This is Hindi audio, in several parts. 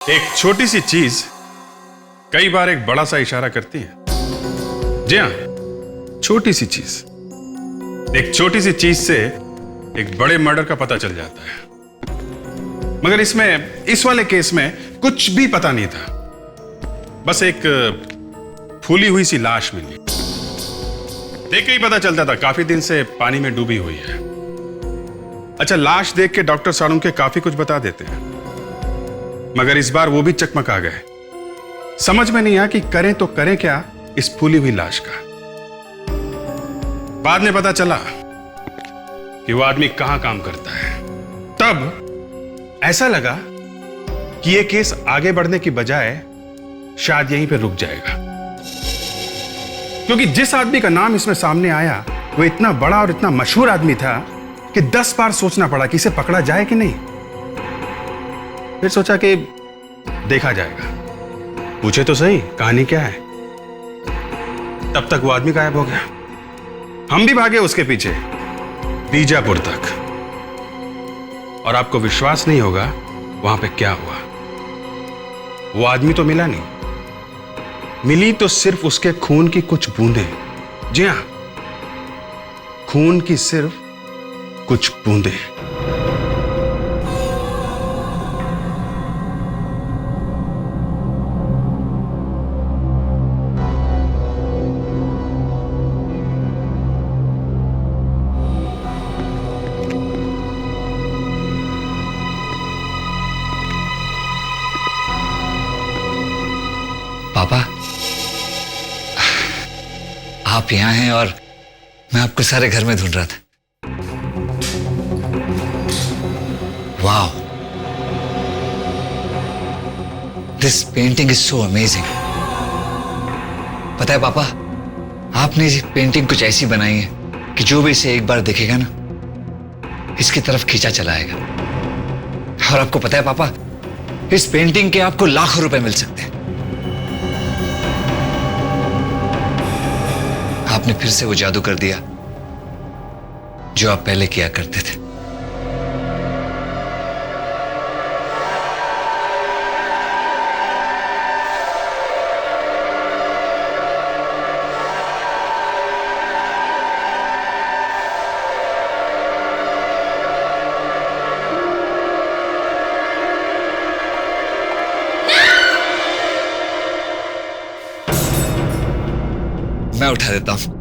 एक छोटी सी चीज कई बार एक बड़ा सा इशारा करती है। जी हाँ, छोटी सी चीज। एक छोटी सी चीज से एक बड़े मर्डर का पता चल जाता है। मगर इस वाले केस में कुछ भी पता नहीं था। बस एक फूली हुई सी लाश मिली। देख के ही पता चलता था काफी दिन से पानी में डूबी हुई है। अच्छा, लाश देख के डॉक्टर साळुंखे काफी कुछ बता देते हैं, मगर इस बार वो भी चकमका गए। समझ में नहीं आया कि करें तो करें क्या इस फूली हुई लाश का। बाद में पता चला कि वो आदमी कहां काम करता है। तब ऐसा लगा कि ये केस आगे बढ़ने की बजाय शायद यहीं पे रुक जाएगा, क्योंकि जिस आदमी का नाम इसमें सामने आया वो इतना बड़ा और इतना मशहूर आदमी था कि 10 बार सोचना पड़ा कि इसे पकड़ा जाए कि नहीं। फिर सोचा कि देखा जाएगा, पूछे तो सही कहानी क्या है। तब तक वो आदमी गायब हो गया। हम भी भागे उसके पीछे बीजापुर तक, और आपको विश्वास नहीं होगा वहां पे क्या हुआ। वो आदमी तो मिला नहीं, मिली तो सिर्फ उसके खून की कुछ बूंदें। जी हां, खून की सिर्फ कुछ बूंदें। पापा, आप यहां हैं और मैं आपको सारे घर में ढूंढ रहा था। Wow, this painting is so amazing. पता है पापा, आपने ये पेंटिंग कुछ ऐसी बनाई है कि जो भी इसे एक बार देखेगा ना, इसकी तरफ खींचा चला आएगा। और आपको पता है पापा, इस पेंटिंग के आपको लाखों रुपए मिल सकते हैं। आपने फिर से वो जादू कर दिया जो आप पहले किया करते थे। मैं उठा देता हूं।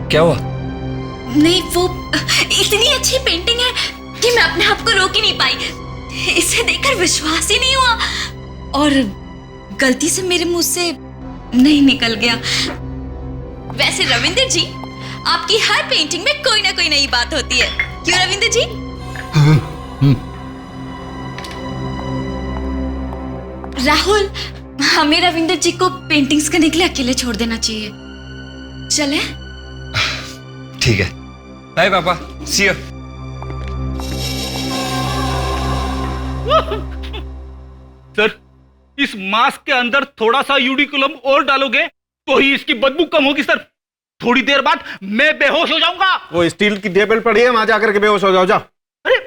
क्या हुआ? नहीं, वो इतनी अच्छी पेंटिंग है कि मैं अपने आप को रोक ही नहीं पाई। इसे देखकर विश्वास ही नहीं हुआ और गलती से मेरे मुंह से नहीं निकल गया। वैसे रविंदर जी, आपकी हर पेंटिंग में कोई ना कोई नई बात होती है, क्यों रविंदर जी? राहुल, हमें रविंदर जी को पेंटिंग्स करने के लिए अकेले छोड़ देना चाहिए। चले? ठीक है, बाय पापा, सी यू। सर, इस मास्क के अंदर थोड़ा सा यूडिकुलम और डालोगे तो ही इसकी बदबू कम होगी सर। थोड़ी देर बाद मैं बेहोश हो जाऊंगा। वो स्टील की टेबल पड़ी है, वहां जाकर के बेहोश हो जाओ। जाओ। अरे,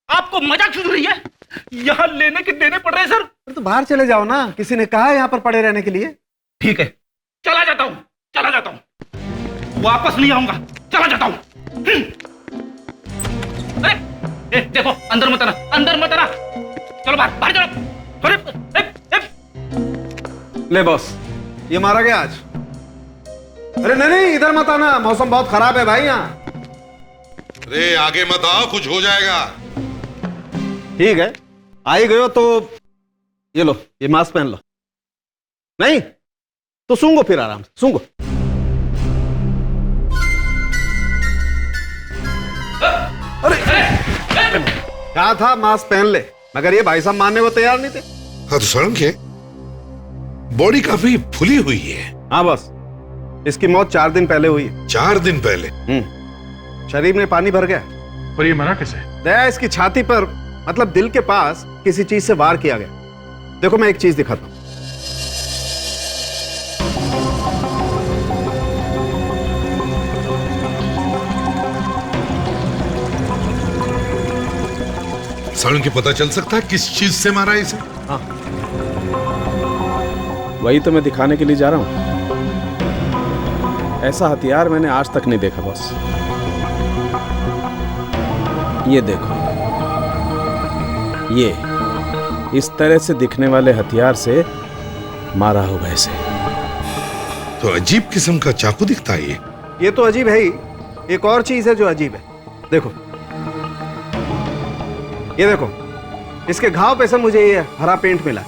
आपको मजाक सूझ रही है? यहाँ लेने के देने पड़ रहे हैं सर। तो बाहर चले जाओ ना, किसी ने कहा है यहाँ पर पड़े रहने के लिए। ठीक है, चला जाता हूँ, चला जाता हूँ, वापस नहीं आऊंगा, चला जाता हूँ। अरे, देखो, अंदर मत आना, अंदर मत आना। चलो बाहर, बाहर चलो। अरे, ले बॉस, ये मारा गया आज। अरे नहीं, इधर मत आना, मौसम बहुत खराब है भाई यहाँ। अरे आगे मत आओ, कुछ हो जाएगा। ठीक है, आ ही गए हो तो ये लो, ये मास्क पहन लो। नहीं तो सूंघो, फिर आराम से सूंघो। अरे क्या था, मास्क पहन ले, मगर ये भाई साहब मानने को तैयार नहीं थे। हाँ तो साळुंखे, बॉडी काफी फुली हुई है। हाँ बस, इसकी मौत 4 दिन पहले हुई है। 4 दिन पहले? शरीर में पानी भर गया। और ये मरा कैसे? दया, इसकी छाती पर, मतलब दिल के पास किसी चीज से वार किया गया। देखो मैं एक चीज दिखाता हूं। सारुण के पता चल सकता है किस चीज से मारा इसे? वही तो मैं दिखाने के लिए जा रहा हूं। ऐसा हथियार मैंने आज तक नहीं देखा बॉस। ये देखो, ये इस तरह से दिखने वाले हथियार से मारा होगा इसे। तो अजीब किस्म का चाकू दिखता है ये तो अजीब है ही। एक और चीज है जो अजीब है। देखो, ये देखो, इसके घाव पे से मुझे ये हरा पेंट मिला।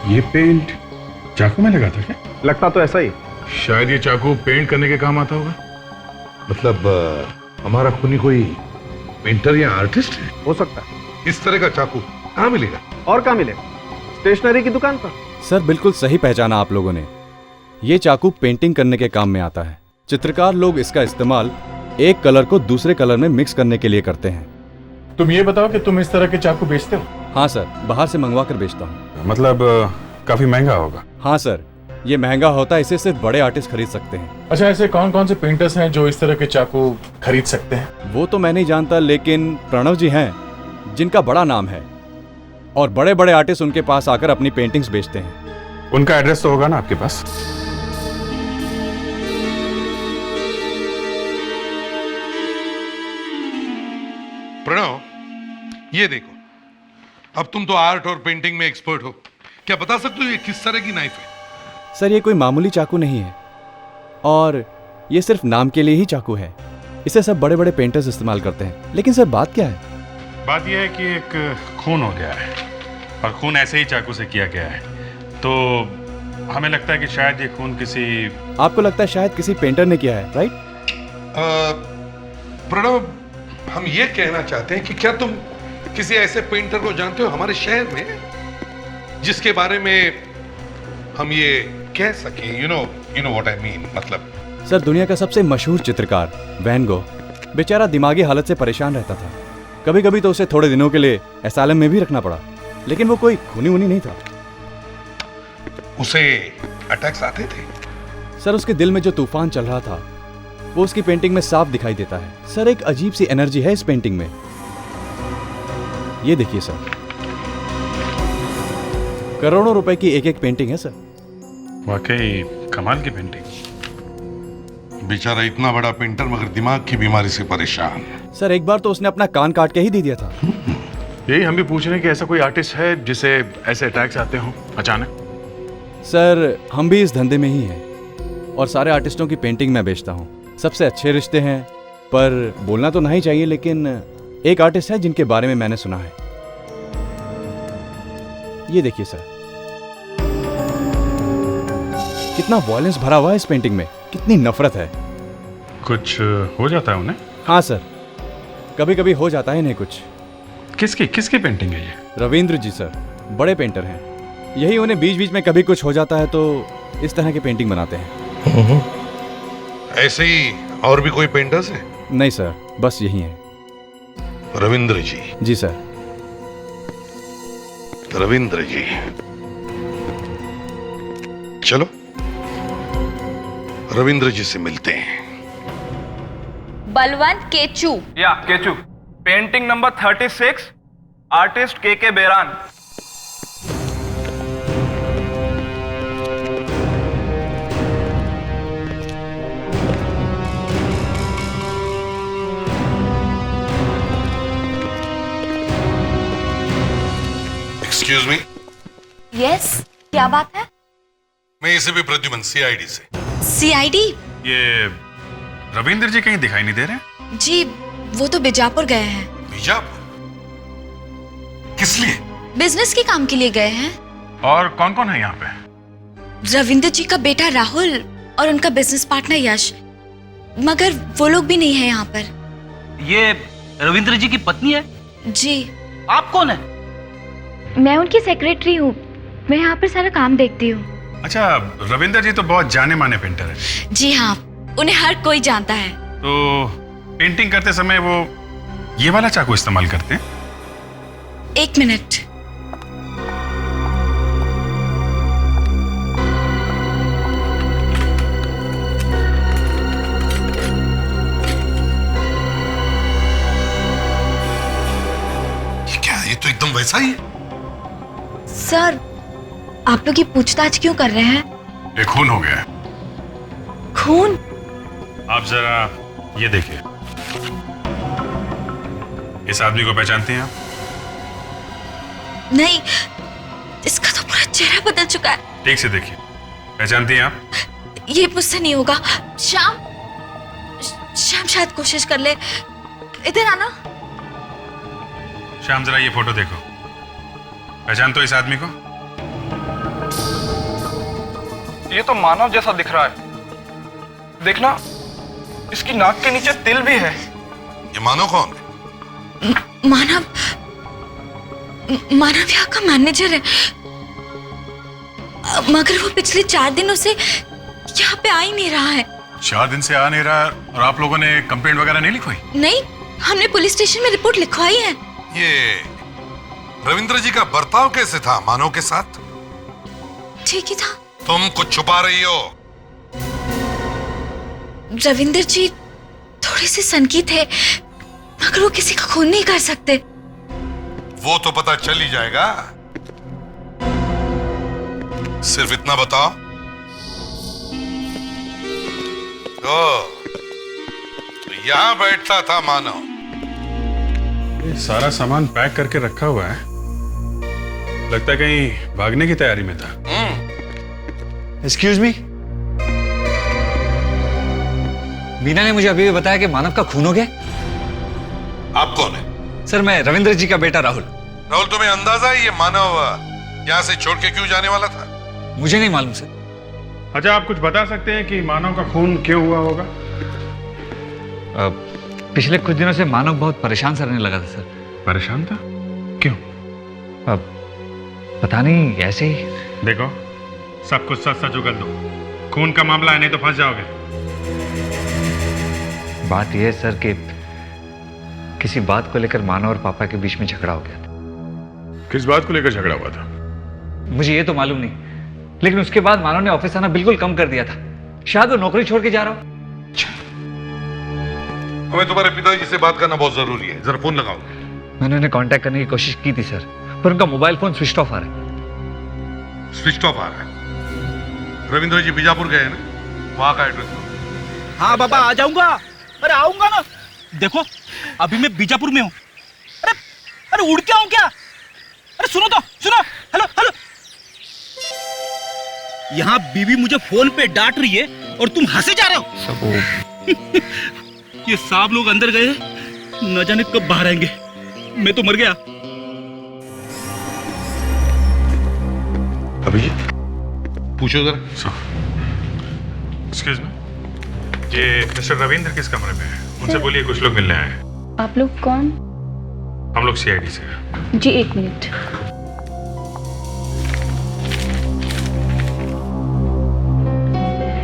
ये पेंट चाकू में लगा था क्या? लगता तो ऐसा ही। शायद ये चाकू पेंट करने के काम आता होगा। मतलब हमारा खूनी कोई पेंटर या आर्टिस्ट है? हो सकता है। इस तरह का चाकू कहाँ मिलेगा? और कहाँ मिलेगा? स्टेशनरी की दुकान पर। सर बिल्कुल सही पहचाना आप लोगों ने। ये चाकू पेंटिंग करने के काम में आता है। चित्रकार लोग इसका इस्तेमाल एक कलर को दूसरे कलर में मिक्स करने के लिए करते हैं। तुम ये बताओ कि तुम इस तरह के चाकू बेचते हो? हाँ सर, बाहर से मंगवा कर बेचता हूँ। मतलब काफी महंगा होगा। हाँ सर, ये महंगा होता है, इसे सिर्फ बड़े आर्टिस्ट खरीद सकते हैं। अच्छा, ऐसे कौन कौन से पेंटर्स हैं जो इस तरह के चाकू खरीद सकते हैं? वो तो मैं नहीं जानता, लेकिन प्रणव जी हैं जिनका बड़ा नाम है और बड़े बड़े आर्टिस्ट उनके पास आकर अपनी पेंटिंग्स बेचते हैं। उनका एड्रेस तो होगा ना आपके पास? प्रणव, ये देखो, अब तुम तो आर्ट और पेंटिंग में एक्सपर्ट हो, क्या बता सकते हो ये किस तरह की नाइफ है? सर ये कोई मामूली चाकू नहीं है और ये सिर्फ नाम के लिए ही चाकू है। इसे सब बड़े बड़े पेंटर्स इस्तेमाल करते हैं। लेकिन सर बात क्या है? बात यह है कि एक खून हो गया है और खून ऐसे ही चाकू से किया गया है, तो हमें लगता है कि शायद ये खून किसी... आपको लगता है शायद किसी पेंटर ने किया है, राइट? प्रणव, हम ये कहना चाहते हैं कि क्या तुम किसी ऐसे पेंटर को जानते हो हमारे शहर में जिसके बारे में हम ये कह सकें, you know what I mean, मतलब सर दुनिया का सबसे मशहूर चित्रकार वैन गो बेचारा दिमागी हालत से परेशान रहता था। कभी कभी तो उसे थोड़े दिनों के लिए एसाइलम में भी रखना पड़ा, लेकिन वो कोई खूनी वूनी नहीं था। उसे अटैक्स आते थे? सर उसके दिल में जो तूफान चल रहा था वो उसकी पेंटिंग में साफ दिखाई देता है। सर एक अजीब सी एनर्जी है इस पेंटिंग में। ये देखिए सर, करोड़ों रुपए की एक एक पेंटिंग है सर। वाकई कमाल की पेंटिंग। बेचारा इतना बड़ा पेंटर मगर दिमाग की बीमारी से परेशान। सर एक बार तो उसने अपना कान काट के ही दे दिया था। यही हम भी पूछ रहे हैं कि ऐसा कोई आर्टिस्ट है जिसे ऐसे अटैक्स आते हों अचानक? सर हम भी इस धंधे में ही हैं और सारे आर्टिस्टों की पेंटिंग मैं बेचता हूँ। सबसे अच्छे रिश्ते हैं, पर बोलना तो नहीं चाहिए, लेकिन एक आर्टिस्ट है जिनके बारे में मैंने सुना है। ये देखिए सर, कितना वॉयलेंस भरा हुआ है इस पेंटिंग में, कितनी नफरत है। कुछ हो जाता है उन्हें? हाँ सर, कभी कभी हो जाता है इन्हें कुछ। किसकी पेंटिंग है ये? रविंद्र जी सर, बड़े पेंटर हैं। यही उन्हें बीच बीच में कभी कुछ हो जाता है तो इस तरह की पेंटिंग बनाते हैं। ऐसे ही और भी कोई पेंटर्स हैं? नहीं सर, बस यही है। रविंद्र जी? जी सर। रविंद्र जी, चलो रविंद्र जी से मिलते हैं। बलवंत केचू। या केचू, पेंटिंग नंबर 36, आर्टिस्ट के बेरान। Excuse me. यस, क्या बात है? मैं इसे भी प्रद्युमन, सीआईडी से। सीआईडी? ये रविंद्र जी कहीं दिखाई नहीं दे रहे? जी वो तो बीजापुर गए हैं। बीजापुर? किस लिए? बिजनेस के काम के लिए गए हैं। और कौन कौन है यहाँ पे? रविंद्र जी का बेटा राहुल और उनका बिजनेस पार्टनर यश, मगर वो लोग भी नहीं है यहाँ पर। ये रविंद्र जी की पत्नी है? जी। आप कौन है? मैं उनकी सेक्रेटरी हूँ, मैं यहाँ पर सारा काम देखती हूँ। अच्छा, रविंद्र जी तो बहुत जाने माने पेंटर है। जी हाँ, उन्हें हर कोई जानता है। तो पेंटिंग करते समय वो ये वाला चाकू इस्तेमाल करते हैं? एक मिनट। वैसा ही है। सर, आप लोग ये पूछताछ क्यों कर रहे हैं? ये खून हो गया है। खून? आप जरा ये देखिए, इस आदमी को पहचानते हैं आप? नहीं, इसका तो पूरा चेहरा बदल चुका है। ठीक से देखिए, पहचानती हैं आप? ये मुझसे नहीं होगा। श्याम शायद कोशिश कर ले। इधर आना। श्याम जरा ये फोटो देखो, पहचान तो इस आदमी को? ये तो मानव जैसा दिख रहा है। देखना, इसकी नाक के नीचे तिल भी है। ये मानव कौन है? मानव यहाँ का मैनेजर है, मगर वो पिछले 4 दिनों से यहाँ पे आ ही नहीं रहा है। 4 दिन से आ नहीं रहा, और आप लोगों ने कंप्लेंट वगैरह नहीं लिखवाई? नहीं, हमने पुलिस स्टेशन में रिपोर्ट लिखवाई है। ये रविंद्र जी का बर्ताव कैसे था मानव के साथ? ठीक ही था। तुम कुछ छुपा रही हो। रविंद्र जी थोड़े से सनकी थे, मगर वो किसी का खून नहीं कर सकते। वो तो पता चल ही जाएगा। सिर्फ इतना बताओ, तो यहां बैठता था मानव। ये सारा सामान पैक करके रखा हुआ है, लगता है कहीं भागने की तैयारी में था। एक्सक्यूज मी, मीना ने मुझे अभी भी बताया कि मानव का खून हो गया। आप कौन है? सर, मैं रविंद्र जी का बेटा राहुल। राहुल, तुम्हें अंदाजा है ये मानव यहां से छोड़ के क्यों जाने वाला था? मुझे नहीं मालूम सर। अच्छा, आप कुछ बता सकते हैं कि मानव का खून क्यों हुआ होगा? पिछले कुछ दिनों से मानव बहुत परेशान सा रहने लगा था सर। परेशान था? क्यों? पता नहीं, ऐसे ही। देखो, सब कुछ सच सच उगल दो। खून का मामला है, नहीं तो फंस जाओगे। बात यह है सर कि किसी बात को लेकर मानव और पापा के बीच में झगड़ा हो गया था। किस बात को लेकर झगड़ा हुआ था? मुझे ये तो मालूम नहीं, लेकिन उसके बाद मानव ने ऑफिस आना बिल्कुल कम कर दिया था। शायद वो नौकरी छोड़ के जा रहा हो। हमें तुम्हारे पिताजी से बात करना बहुत जरूरी है, जरा फोन लगाओ। मैंने उन्हें कांटेक्ट करने की कोशिश की थी सर, पर उनका मोबाइल फोन स्विच ऑफ आ रहा है। स्विच ऑफ आ रहा है? रविंद्र जी बीजापुर गए हैं ना, वहां का एड्रेस दो। हाँ बाबा, आ जाऊंगा। अरे आऊंगा ना। देखो, अभी मैं बीजापुर में हूँ। अरे उड़ क्या हूँ क्या? अरे सुनो तो, सुनो। Hello hello. यहाँ बीवी मुझे फोन पे डांट रही है और तुम हंसे जा रहे हो। ये सब लोग अंदर गए, न जाने कब बाहर आएंगे। मैं तो मर गया। अभी पूछो जरा। एक्सक्यूज मी, ये मिस्टर रविंद्र किस कमरे में है? उनसे बोलिए कुछ लोग मिलने आए हैं। आप लोग कौन? हम लोग सीआईडी से हैं। जी, 1 मिनट।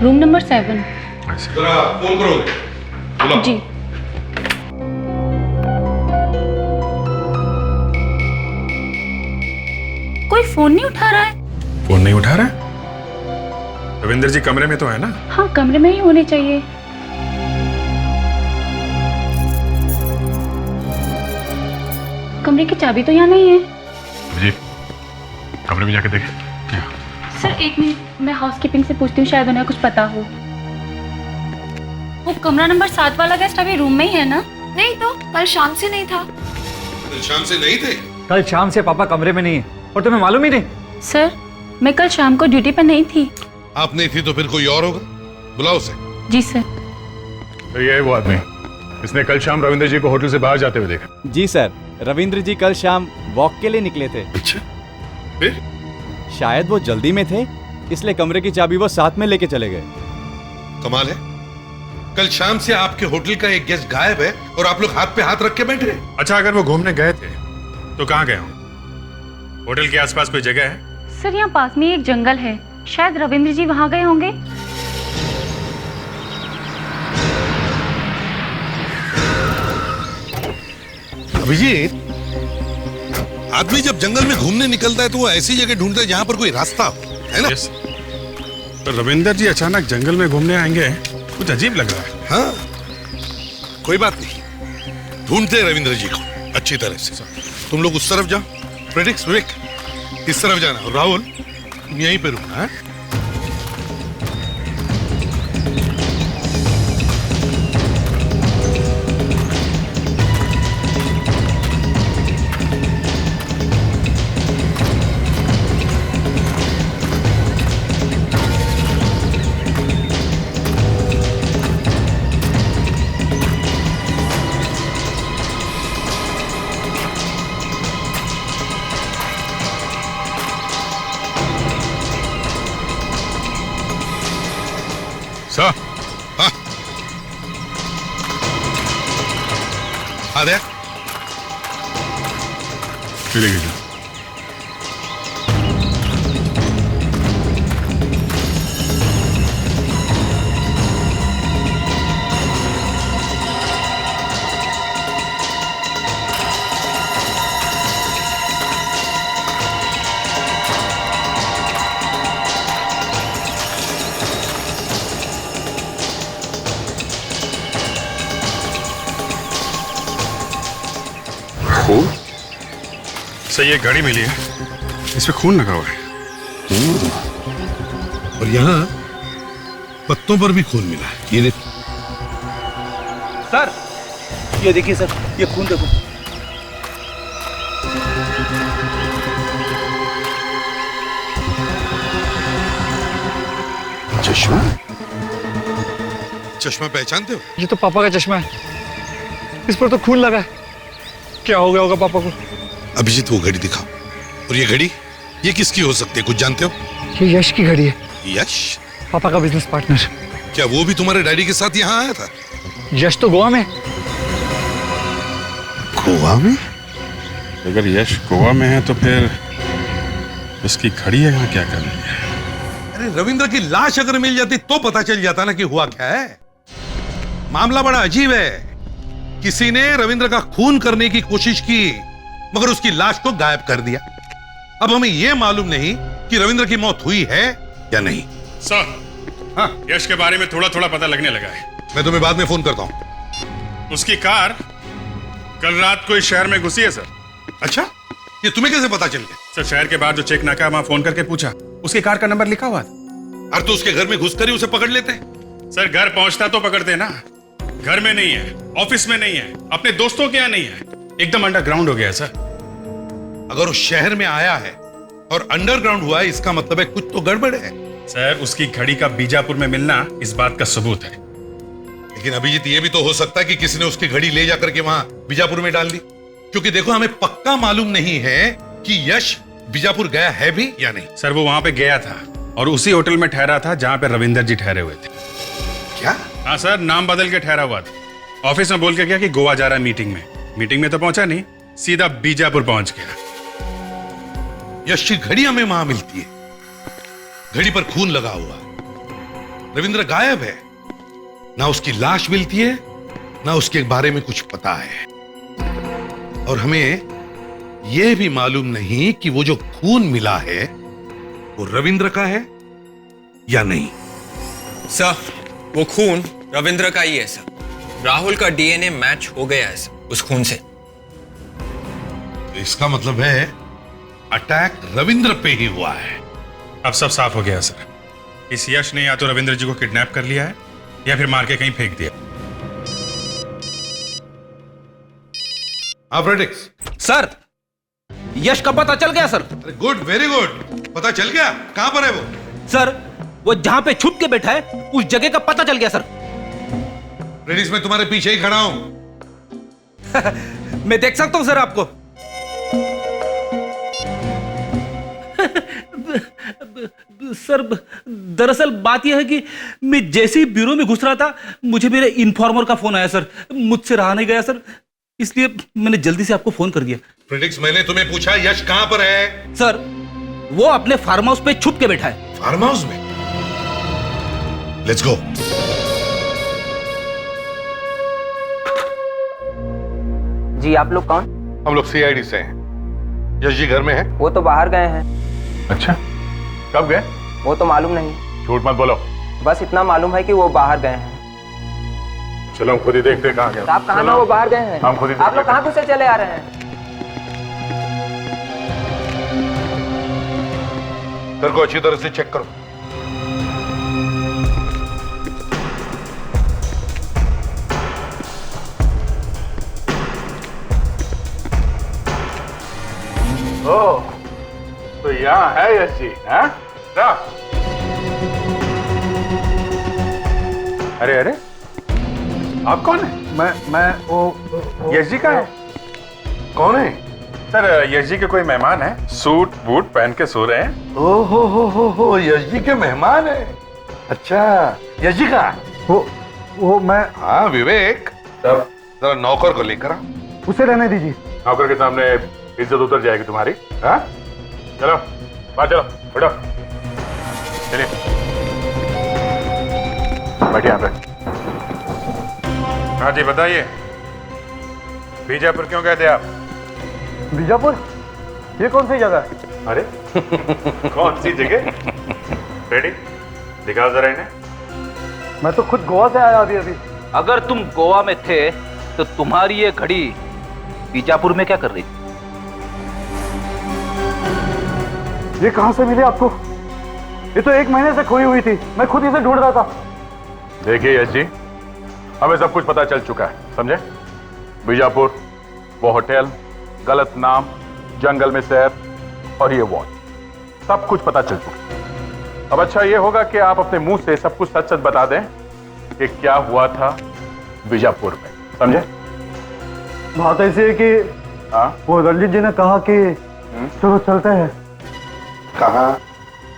Room number 7। जरा फोन करोगे? बुलाओ। जी। कोई फोन नहीं उठा रहा है। फोन नहीं उठा रहा है? रविंद्र जी कमरे में तो है ना? हाँ, कमरे में ही होने चाहिए। कमरे की चाबी तो यहाँ नहीं है। जी, कमरे में जाके देखें। सर 1 मिनट, मैं हाउसकीपिंग से पूछती हूँ, शायद उन्हें कुछ पता हो। वो कमरा नंबर 7 वाला गेस्ट अभी रूम में ही है ना? नहीं तो, कल शाम से नहीं था। कल शाम से नहीं थे? कल शाम से पापा कमरे में नहीं है, और तुम्हें मालूम ही नहीं? सर, मैं कल शाम को ड्यूटी पर नहीं थी। आप नहीं थी तो फिर कोई और होगा, बुलाओ उसे। जी सर। तो ये है वो आदमी, इसने कल शाम रविंद्र जी को होटल से बाहर जाते हुए देखा। जी सर, रविंद्र जी कल शाम वॉक के लिए निकले थे। अच्छा, फिर? शायद वो जल्दी में थे, इसलिए कमरे की चाबी वो साथ में लेके चले गए। कमाल है, कल शाम से आपके होटल का एक गेस्ट गायब है और आप लोग हाथ पे हाथ रख के बैठे। अच्छा, अगर वो घूमने गए थे तो कहाँ गए हो? होटल के आसपास कोई जगह है? सर, यहाँ पास में एक जंगल है, शायद रविंद्र जी वहाँ गए होंगे। अभिजीत, आदमी जब जंगल में घूमने निकलता है तो वो ऐसी जगह ढूंढता है जहां पर कोई रास्ता हो, है ना? Yes. तो रविंदर जी अचानक जंगल में घूमने आएंगे, कुछ अजीब लग रहा है। हाँ, कोई बात नहीं, ढूंढते हैं रविंद्र जी को अच्छी तरह से। तुम लोग उस तरफ जाओ, फ्रेडिक्स विवेक, इस तरफ जाना। और राहुल, तुम यहीं पे रुकना है। सर, आ गया। चलिए। सर, ये घड़ी मिली है, इसमें खून लगा हुआ है। और यहाँ पत्तों पर भी खून मिला है। ये देखो सर, ये देखिए सर, ये खून देखो। चश्मा, चश्मा पहचानते हो? ये तो पापा का चश्मा है, इस पर तो खून लगा है। क्या हो गया होगा पापा को? अभिजीत, वो घड़ी दिखाओ। और ये घड़ी, ये किसकी हो सकती है, कुछ जानते हो? ये यश की घड़ी है। यश? पापा का बिजनेस पार्टनर। क्या वो भी तुम्हारे डैडी के साथ यहाँ आया था? यश तो गोवा में। गोवा में? अगर यश गोवा में है तो फिर इसकी घड़ी यहाँ क्या कर रही है? अरे रविंद्र की लाश अगर मिल जाती तो पता चल जाता ना कि हुआ क्या है। मामला बड़ा अजीब है। किसी ने रविंद्र का खून करने की कोशिश की, मगर उसकी लाश को गायब कर दिया। अब हमें यह मालूम नहीं कि रविंद्र की मौत हुई है या नहीं। सर, हाँ, यश के बारे में थोड़ा थोड़ा पता लगने लगा है। मैं तुम्हें बाद में फोन करता हूं। उसकी कार कल रात को इस शहर में घुसी है सर। अच्छा, ये तुम्हें कैसे पता चल गया? सर, शहर के बाहर जो चेक नाका वहां फोन करके पूछा, उसकी कार का नंबर लिखा हुआ था। अरे तो उसके घर में घुसकर ही उसे पकड़ लेते। सर, घर पहुंचता तो पकड़ते ना। घर में नहीं है, ऑफिस में नहीं है, अपने दोस्तों के यहाँ नहीं है, एकदम अंडरग्राउंड हो गया सर। अगर उस शहर में आया है और अंडरग्राउंड हुआ है, इसका मतलब है कुछ तो गड़बड़ है। सर, उसकी घड़ी का बीजापुर में मिलना इस बात का सबूत है। लेकिन अभिजीत, ये भी तो हो सकता है कि किसी ने उसकी घड़ी ले जाकर के वहां बीजापुर में डाल दी। क्योंकि देखो, हमें पक्का मालूम नहीं है कि यश बीजापुर गया है भी या नहीं। सर, वो वहां पे गया था और उसी होटल में ठहरा था जहां पे रविंदर जी ठहरे हुए थे। क्या? हाँ सर, नाम बदल के ठहरा हुआ था। ऑफिस में बोल के गया कि गोवा जा रहा है मीटिंग में। मीटिंग में तो पहुंचा नहीं, सीधा बीजापुर पहुंच गया। यश की घड़ी हमें वहां मिलती है, घड़ी पर खून लगा हुआ। रविंद्र गायब है, ना उसकी लाश मिलती है, ना उसके बारे में कुछ पता है। और हमें यह भी मालूम नहीं कि वो जो खून मिला है वो रविंद्र का है या नहीं। सर, वो खून रविंद्र का ही है सर। राहुल का डीएनए मैच हो गया है सर उस खून से। तो इसका मतलब है अटैक रविंद्र पे ही हुआ है। अब सब साफ हो गया सर। इस यश ने या तो रविंद्र जी को किडनैप कर लिया है या फिर मार के कहीं फेंक दिया। फ्रेडिक्स। सर, यश का पता चल गया सर। Good, very good. पता चल गया? कहां पर है वो? सर, वो जहां पे छुप के बैठा है उस जगह का पता चल गया सर। फ्रेडिक्स, मैं तुम्हारे पीछे ही खड़ा हूं। मैं देख सकता हूं सर आपको। सर, दरअसल बात यह है कि मैं जैसे ही ब्यूरो में घुस रहा था, मुझे मेरे इन्फॉर्मर का फोन आया सर। मुझसे रहा नहीं गया सर, इसलिए मैंने जल्दी से आपको फोन कर दिया। फ्रेडिक्स, मैंने तुम्हें पूछा यश कहां पर है? सर, वो अपने फार्म हाउस पे छुप के बैठा है। फार्म हाउस में? Let's go. जी, आप लोग कौन? हम लोग सीआईडी से हैं। यश जी घर में है? वो तो बाहर गए हैं। अच्छा, कब गए? वो तो मालूम नहीं। झूठ मत बोलो। बस इतना मालूम है कि वो बाहर गए हैं। चलो हम खुद ही देखते हैं कहाँ गए। आप कहाँ ना, वो बाहर गए हैं। हम खुद ही आप लोग कहाँ घुसे चले आ रहे हैं? तेरे को अच्छी तरह से चेक करो। ओह, तो यहाँ है यश जी, हाँ? ना? अरे अरे, आप कौन है? मैं वो यश जी का है? कौन है? सर, यश जी के कोई मेहमान है, सूट बूट पहन के सो रहे हैं। ओहो हो, यश जी के मेहमान है। अच्छा, यश जी का? वो मैं हाँ विवेक, तब जरा नौकर को लेकर आ। उसे रहने दीजिए। नौकर के सामने इज्जत उतर जाएगी तुम्हारी, हाँ? चलो बाहर चलो, बैठो, चलिए बैठिए यहाँ पे। हाँ जी बताइए, बीजापुर क्यों गए थे आप? बीजापुर? ये कौन सी जगह है? अरे कौन सी जगह? रेडी, दिखाओ जरा इन्हें। मैं तो खुद गोवा से आया अभी। अगर तुम गोवा में थे तो तुम्हारी ये घड़ी बीजापुर में क्या कर रही थी? ये कहां से मिले आपको? ये तो 1 महीने से खोई हुई थी, मैं खुद इसे ढूंढ रहा था। देखिए यश जी, हमें सब कुछ पता चल चुका है, समझे? बीजापुर, वो होटल, गलत नाम, जंगल में सैर और ये वॉच, सब कुछ पता चल चुका है। अब अच्छा ये होगा कि आप अपने मुंह से सब कुछ सच सच बता दें कि क्या हुआ था बीजापुर में, समझे? बात ऐसी है कि हाँ, वो रंजीत जी ने कहा कि चलो चलते हैं। कहाँ?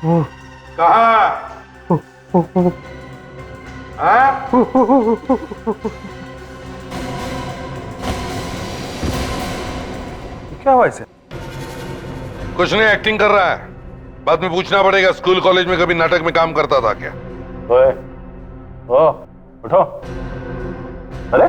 वो कहाँ? हाँ? क्या हुआ इसे? कुछ नहीं, एक्टिंग कर रहा है। बाद में पूछना पड़ेगा स्कूल कॉलेज में कभी नाटक में काम करता था क्या? ओए, ओ, उठो। अरे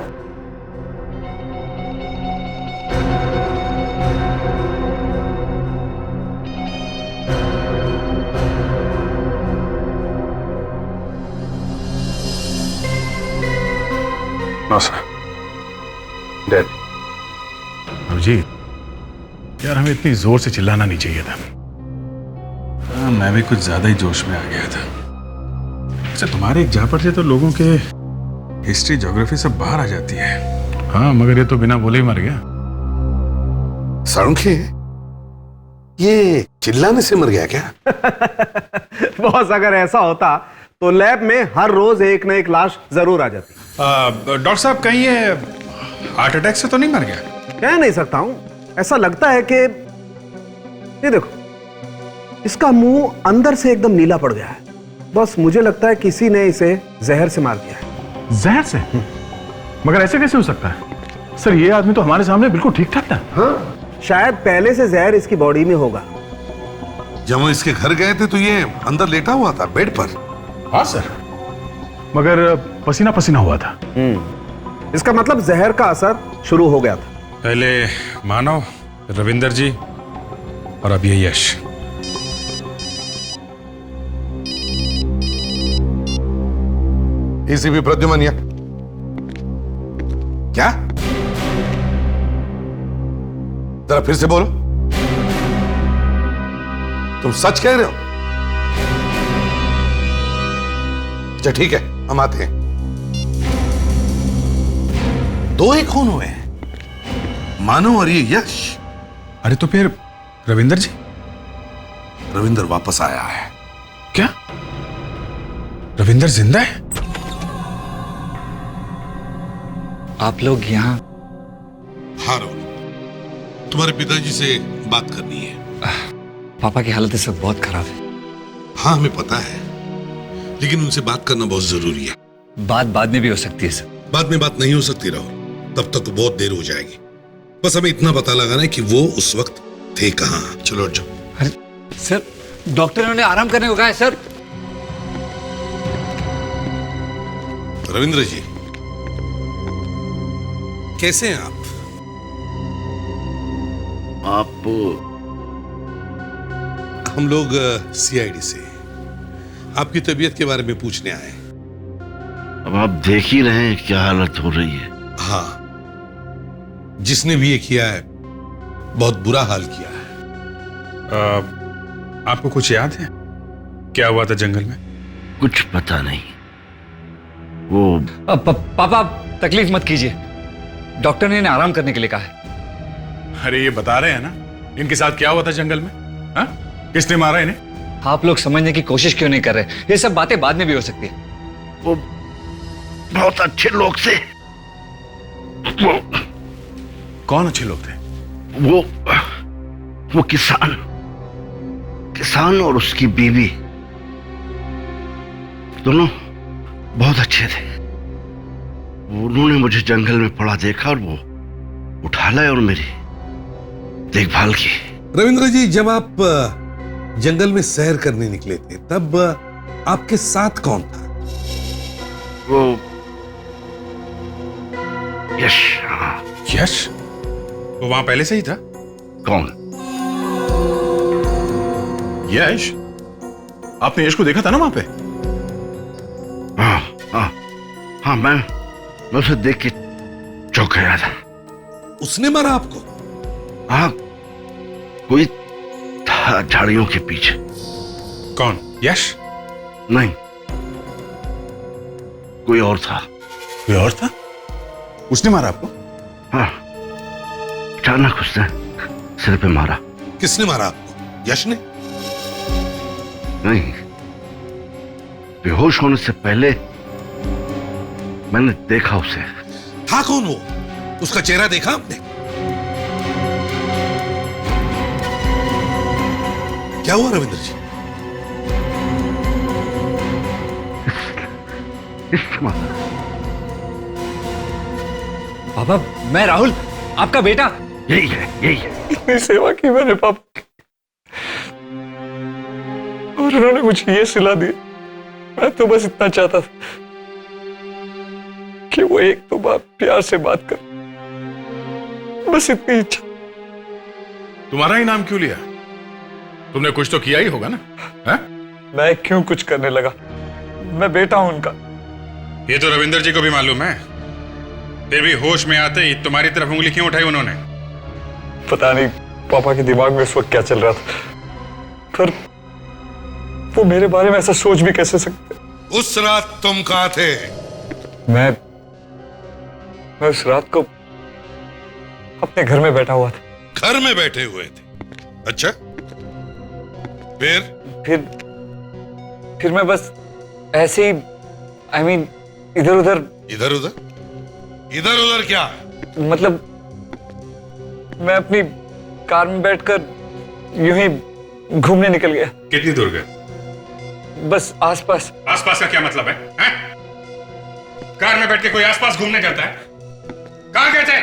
नो सर, डेड। अभिजीत, यार हमें इतनी जोर से चिल्लाना नहीं चाहिए था। मैं भी कुछ ज्यादा ही जोश में आ गया था। अच्छा, तुम्हारे एक झापड़ से तो लोगों के हिस्ट्री ज्योग्राफी सब बाहर आ जाती है। हाँ, मगर ये तो बिना बोले ही मर गया। सड़के, ये चिल्लाने से मर गया क्या? बॉस, अगर ऐसा होता तो लैब में हर रोज एक न एक लाश जरूर आ जाती। डॉक्टर साहब, कहीं ये हार्ट अटैक से तो नहीं मर गया? कह नहीं सकता हूं, ऐसा लगता है कि ये देखो, इसका मुंह अंदर से एकदम नीला पड़ गया है। बस मुझे लगता है किसी ने इसे जहर से मार दिया है। जहर से? मगर ऐसे कैसे हो सकता है सर? ये आदमी तो हमारे सामने बिल्कुल ठीक ठाक था। हाँ, शायद पहले से जहर इसकी बॉडी में होगा। जब वो इसके घर गए थे तो ये अंदर लेटा हुआ था बेड पर। हाँ सर, मगर पसीना पसीना हुआ था। इसका मतलब जहर का असर शुरू हो गया था। पहले मानव, रविंदर जी और अब ये यश। एसीपी प्रद्युमन, क्या? जरा फिर से बोलो। तुम सच कह रहे हो? अच्छा ठीक है, हम आते हैं। 2 ही खून हुए हैं, मानव और ये यश। अरे तो फिर रविंदर जी? रविंदर वापस आया है। क्या रविंदर जिंदा है? आप लोग यहाँ? हाँ राहुल, तुम्हारे पिताजी से बात करनी है। पापा की हालत इस वक्त बहुत खराब है। हाँ हमें पता है, लेकिन उनसे बात करना बहुत जरूरी है। बात बाद में भी हो सकती है सर। बाद में बात नहीं हो सकती राहुल, तब तक तो बहुत देर हो जाएगी। बस हमें इतना पता लगाना है कि वो उस वक्त थे कहाँ। चलो उठ जाओ। अरे सर, डॉक्टर ने आराम करने को कहा है सर। रविंद्र जी, कैसे हैं आप? हम लोग सीआईडी से आपकी तबीयत के बारे में पूछने आए। अब आप देख ही रहे हैं क्या हालत हो रही है। हाँ, जिसने भी ये किया है बहुत बुरा हाल किया है। आपको कुछ याद है? क्या हुआ था जंगल में? कुछ पता नहीं। वो पापा तकलीफ मत कीजिए, डॉक्टर ने इन्हें आराम करने के लिए कहा है। अरे ये बता रहे हैं ना इनके साथ क्या हुआ था जंगल में? हाँ? किसने मारा इन्हें? आप लोग समझने की कोशिश क्यों नहीं कर रहे? ये सब बातें बाद में भी हो सकती है। वो बहुत अच्छे लोग थे। वो कौन अच्छे लोग थे? वो किसान और उसकी बीवी दोनों बहुत अच्छे थे। उन्होंने मुझे जंगल में पड़ा देखा और वो उठा लाए और मेरी देखभाल की। रविंद्र जी, जब आप जंगल में सैर करने निकले थे तब आपके साथ कौन था? वो यश। हाँ। यश? वो वहां पहले से ही था? कौन? यश? आपने यश को देखा था ना वहां पे? हाँ, मैं उसे देख के चौंक गया था। उसने मारा आपको? हाँ, कोई था झाड़ियों के पीछे। कौन? यश? नहीं, कोई और था। कोई और था? उसने मारा आपको? हाँ, अचानक उसने सिर पे मारा। किसने मारा आपको? यश ने? नहीं, बेहोश होने से पहले मैंने देखा उसे। था कौन वो? उसका चेहरा देखा आपने? क्या हुआ रविंद्र जी? पापा, मैं राहुल, आपका बेटा। यही है। इतनी सेवा की मैंने पापा की, और उन्होंने मुझे ये सिला दी। मैं तो बस इतना चाहता था कि वो एक तो बात प्यार से बात कर, बस इतनी इच्छा। तुम्हारा ही नाम क्यों लिया? तुमने कुछ तो किया ही होगा ना? है? मैं क्यों कुछ करने लगा? मैं बेटा हूं उनका। ये तो रविंदर जी को भी मालूम है, फिर भी होश में आते ही तुम्हारी तरफ उंगली क्यों उठाई उन्होंने? पता नहीं पापा के दिमाग में उस वक्त क्या चल रहा था, पर वो मेरे बारे में ऐसा सोच भी कैसे सकते? उस रात तुम कहां थे? मैं उस रात को अपने घर में बैठा हुआ था। घर में बैठे हुए थे? अच्छा, फिर मैं बस ऐसे ही इधर उधर क्या? मतलब मैं अपनी कार में बैठकर यूं ही घूमने निकल गया। कितनी दूर गए? बस आसपास। आसपास का क्या मतलब है? कार में बैठ के कोई आसपास घूमने जाता है? कहां गए थे?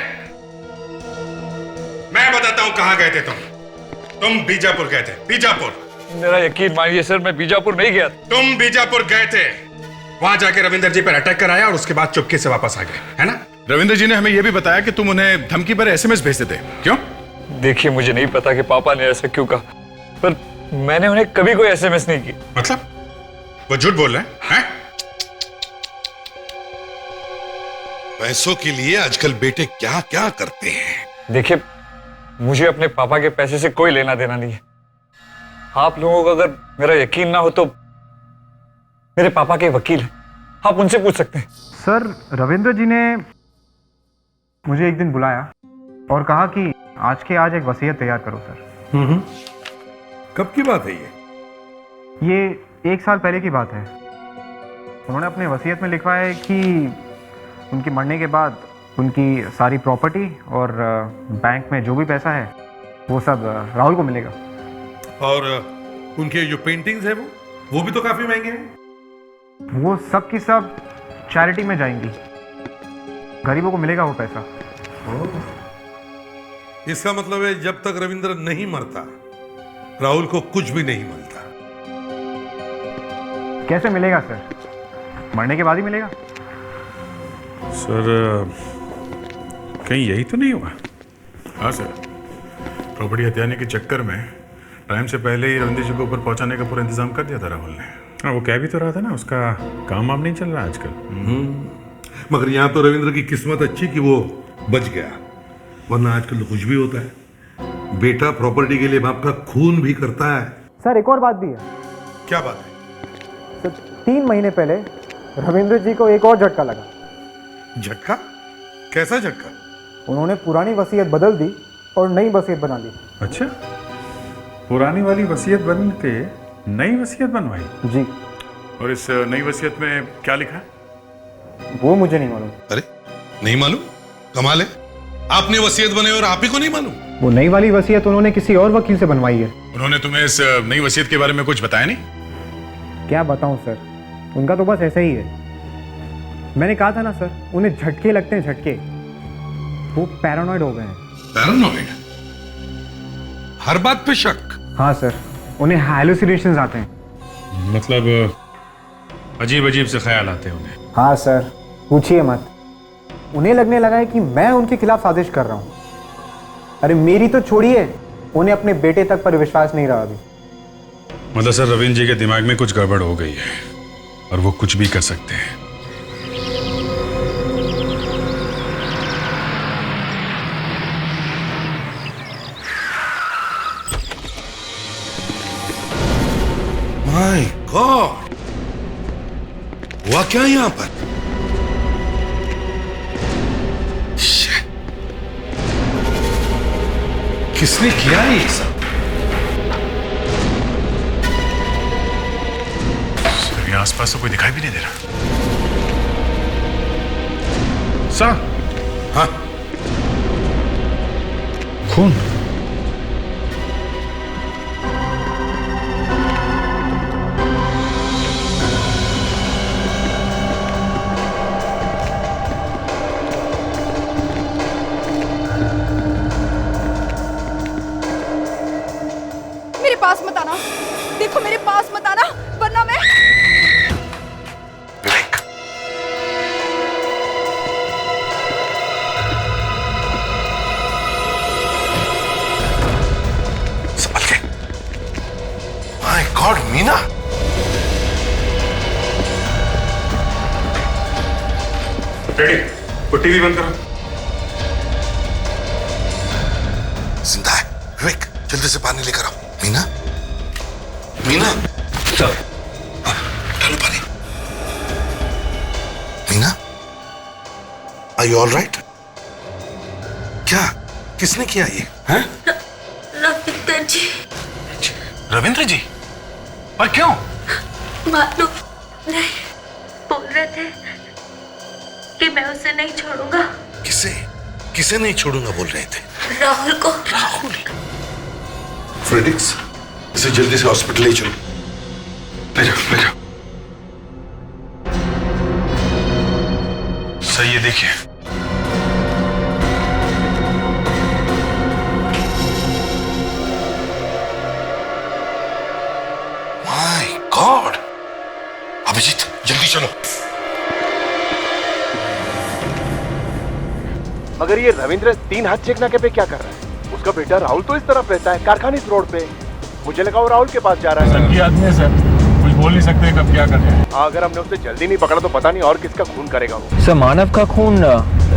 मैं बताता हूं कहां गए थे तुम बीजापुर गए थे। बीजापुर? मेरा यकीन मानिए सर, मैं बीजापुर नहीं गया। तुम बीजापुर गए थे, वहां जाके रविंदर जी पर अटैक कराया और उसके बाद चुपके से वापस आ गए, है ना? रविंदर जी ने हमें यह भी बताया कि तुम उन्हें धमकी पर एसएमएस भेजते थे। क्यों? देखिए, मुझे नहीं पता कि पापा ने ऐसा क्यों कहा, पर मैंने उन्हें कभी कोई एसएमएस नहीं की। मतलब वो झूठ बोल रहे हैं? पैसों के लिए आजकल बेटे क्या क्या करते हैं। देखिए, मुझे अपने पापा के पैसे से कोई लेना देना नहीं है। आप लोगों को अगर मेरा यकीन ना हो तो मेरे पापा के वकील हैं, आप उनसे पूछ सकते हैं। सर, रविंद्र जी ने मुझे एक दिन बुलाया और कहा कि आज के आज एक वसीयत तैयार करो सर। कब की बात है ये 1 साल पहले की बात है। उन्होंने अपने वसीयत में लिखवा है कि उनके मरने के बाद उनकी सारी प्रॉपर्टी और बैंक में जो भी पैसा है वो सब राहुल को मिलेगा। और उनके जो पेंटिंग्स है वो भी तो काफी महंगे हैं। वो सब की सब चैरिटी में जाएंगी, गरीबों को मिलेगा वो पैसा। इसका मतलब है जब तक रविंद्र नहीं मरता राहुल को कुछ भी नहीं मिलता। कैसे मिलेगा सर? मरने के बाद ही मिलेगा। सर, कहीं यही तो नहीं हुआ? हाँ सर, प्रॉपर्टी हथियाने के चक्कर में टाइम से पहले ही रविंद्र जी को ऊपर पहुंचाने का पूरा इंतजाम कर दिया था राहुल ने। हाँ, वो कह भी तो रहा था ना, उसका काम वाम नहीं चल रहा आजकल। मगर यहाँ तो रविंद्र की किस्मत अच्छी कि वो बच गया, वरना आजकल तो कुछ भी होता है। बेटा प्रॉपर्टी के लिए बाप का खून भी करता है। सर, एक और बात भी है। क्या बात है? सर 3 महीने पहले रविंद्र जी को एक और झटका लगा। झटका? कैसा झटका? उन्होंने पुरानी वसीयत बदल दी और नई वसीयत बना ली। अच्छा, पुरानी वाली वसीयत बदल के नई वसीयत बनवाई? जी। और इस नई वसीयत में क्या लिखा है? वो मुझे नहीं मालूम। अरे नहीं मालूम? कमाल है, आपने वसीयत बनाई और आप ही को नहीं मालूम? वो नई वाली वसीयत उन्होंने किसी और वकील से बनवाई है। उन्होंने तुम्हें इस नई वसीयत के बारे में कुछ बताया नहीं? क्या बताऊं सर, उनका तो बस ऐसा ही है। मैंने कहा था ना सर, उन्हें झटके लगते हैं, झटके। वो पैरानॉइड हो गए हैं। पैरानॉइड? हर बात पे शक? हाँ सर, उन्हें हैलुसिनेशंस आते हैं। मतलब अजीब अजीब से ख्याल आते हैं उन्हें? हाँ सर, पूछिए मत। उन्हें लगने लगा है कि मैं उनके खिलाफ साजिश कर रहा हूँ। अरे मेरी तो छोड़िए, उन्हें अपने बेटे तक पर विश्वास नहीं रहा अभी। मतलब सर, रविंद्र जी के दिमाग में कुछ गड़बड़ हो गई है और वो कुछ भी कर सकते हैं। माय गॉड, हुआ क्या यहां पर? Shit. किसने किया ये सब? सर, यहाँ आसपास तो कोई दिखाई भी नहीं दे रहा। सर? हाँ, खून। मेरे पास मत आना, देखो मेरे पास मत आना, वरना मैं। संभल के। माय गॉड मीना, डैडी, वो टीवी बंद करो। जिंदा है। विवेक, जल्दी से पानी लेकर आओ। मीना, मीना, सर। डालो पानी। Meena, are you all right? क्या, किसने किया ये? हैं? रविंद्र जी। रविंद्र जी? और क्यों? मालूम नहीं, बोल रहे थे कि मैं उसे नहीं छोड़ूंगा। किसे? किसे नहीं छोड़ूंगा बोल रहे थे? राहुल को। राहुल? फ्रेडिक्स, इसे जल्दी से हॉस्पिटल ले चलो। ले जाओ, ले जाओ। सही है, देखिए। माय गॉड, अभिजीत जल्दी चलो। मगर ये रविंद्र 3 हाथ चेक नाके पे क्या कर रहा है? उसका बेटा राहुल तो इस तरफ रहता है, कारखाने इस रोड पे। मुझे लगा वो राहुल के पास जा रहा है। संगी आदमी है सर, कुछ बोल नहीं सकते कब क्या कर रहे हैं। हाँ, अगर हमने उसे जल्दी नहीं पकड़ा तो पता नहीं और किसका खून करेगा वो। सर, मानव का खून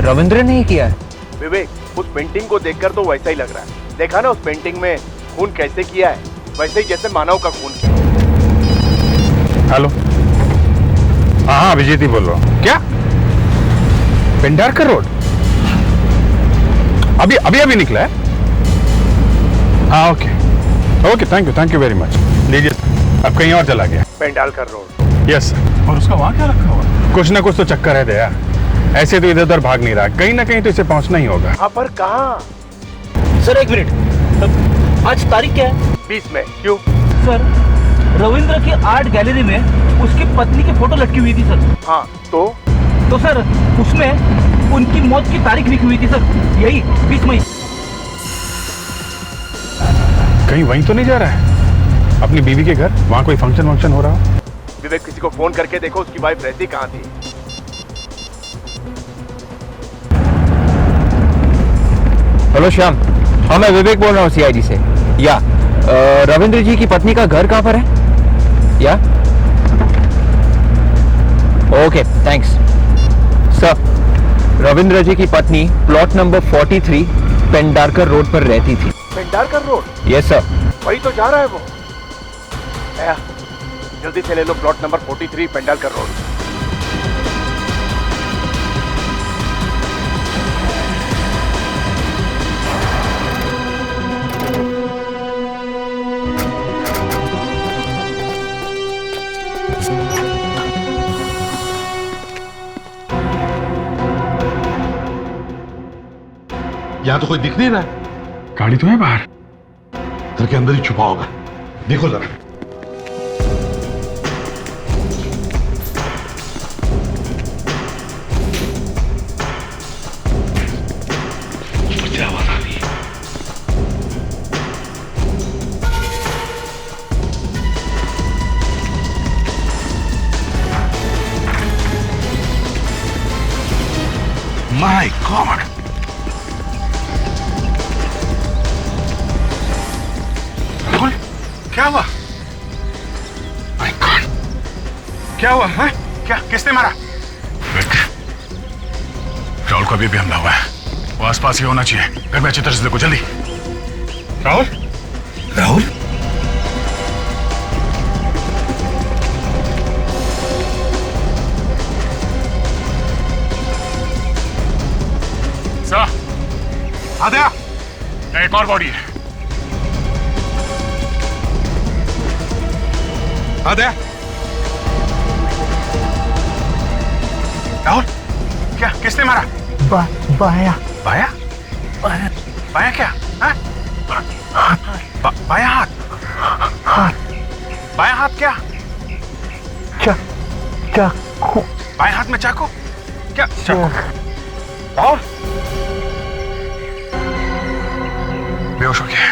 रविंद्र ने ही किया है। विवेक, उस पेंटिंग को देखकर तो वैसा ही लग रहा है। देखा ना उस पेंटिंग में खून कैसे किया है, वैसे ही जैसे मानव का खून किया। हेलो, हाँ अभिजीत ही बोल रहा हूँ। क्या पेंडारकर रोड? अभी अभी अभी निकला है? हाँ, okay okay, thank you very much. लीजिए, अब कहीं और चला गया। पेंडारकर रोड? Yes sir. और उसका वहाँ क्या रखा हुआ? कुछ ना कुछ तो चक्कर है दया, ऐसे तो इधर उधर भाग नहीं रहा, कहीं ना कहीं तो इसे पहुंचना ही होगा। हाँ, पर कहाँ? सर एक मिनट, आज तारीख क्या है? 20 में। क्यों? सर, रविंद्र की आर्ट गैलरी में उसकी पत्नी की फोटो लटकी हुई थी सर। हाँ, तो सर उसमें उनकी मौत की तारीख लिखी हुई थी सर, यही 20 मई। कहीं वहीं तो नहीं जा रहा है अपनी बीवी के घर? वहाँ कोई फंक्शन हो रहा हो? विवेक, किसी को फोन करके देखो उसकी वाइफ रहती कहाँ थी। हेलो श्याम, हाँ मैं विवेक बोल रहा हूँ सीआईडी से। या रविंद्र जी की पत्नी का घर कहाँ पर है? या ओके, थैंक्स सर। रविंद्र जी की पत्नी प्लॉट नंबर 43 पेंडारकर रोड पर रहती थी। पेंडारकर रोड? Yes sir. वही तो जा रहा है वो। जल्दी से ले लो प्लॉट नंबर 43 पेंडालकर रोड। यहाँ तो कोई दिख नहीं रहा है। गाड़ी तो है बाहर। घर के अंदर ही छुपा होगा, देखो जरा। क्या आवाज आ रही है? माय गॉड, राहुल क्या हुआ? माय गॉड, क्या हुआ है? क्या किसने मारा? राहुल को अभी भी हमला हुआ है, वो आसपास ही होना चाहिए। घर में अच्छी तरह से देखो, जल्दी। राहुल, राहुल, सर, आद्या, एक और बॉडी है। आद्या, राहुल, क्या किसने मारा? बाया। बाया? बाया क्या? हाँ? बाया हाथ? बाया हाथ क्या? चाकू। बाया हाथ में चाकू? क्या चाकू? राहुल बेहोश हो गया,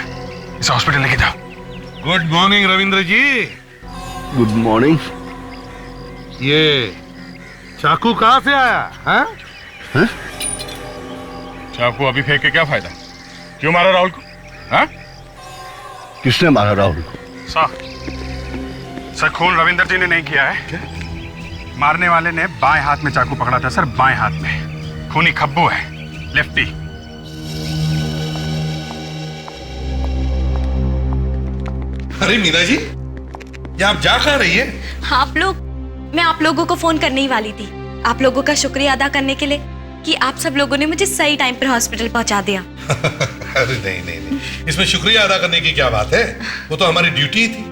इसे हॉस्पिटल लेके जाओ। Good morning Ravindra ji. Good morning. ये चाकू कहाँ से आया? हाँ? हैं? चाकू अभी फेंक के क्या फायदा? क्यों मारा राहुल को? हाँ? किसने मारा राहुल को? सर खून रविंद्र जी ने नहीं किया है। मारने वाले ने बाएं हाथ में चाकू पकड़ा था सर, बाएं हाथ में। खूनी खब्बू है, लेफ्टी। अरे मीरा जी, ये आप जा कहाँ रही है? मैं आप लोगों को फोन करने ही वाली थी, आप लोगों का शुक्रिया अदा करने के लिए कि आप सब लोगों ने मुझे सही टाइम पर हॉस्पिटल पहुंचा दिया। अरे नहीं नहीं नहीं, इसमें शुक्रिया अदा करने की क्या बात है, वो तो हमारी ड्यूटी थी।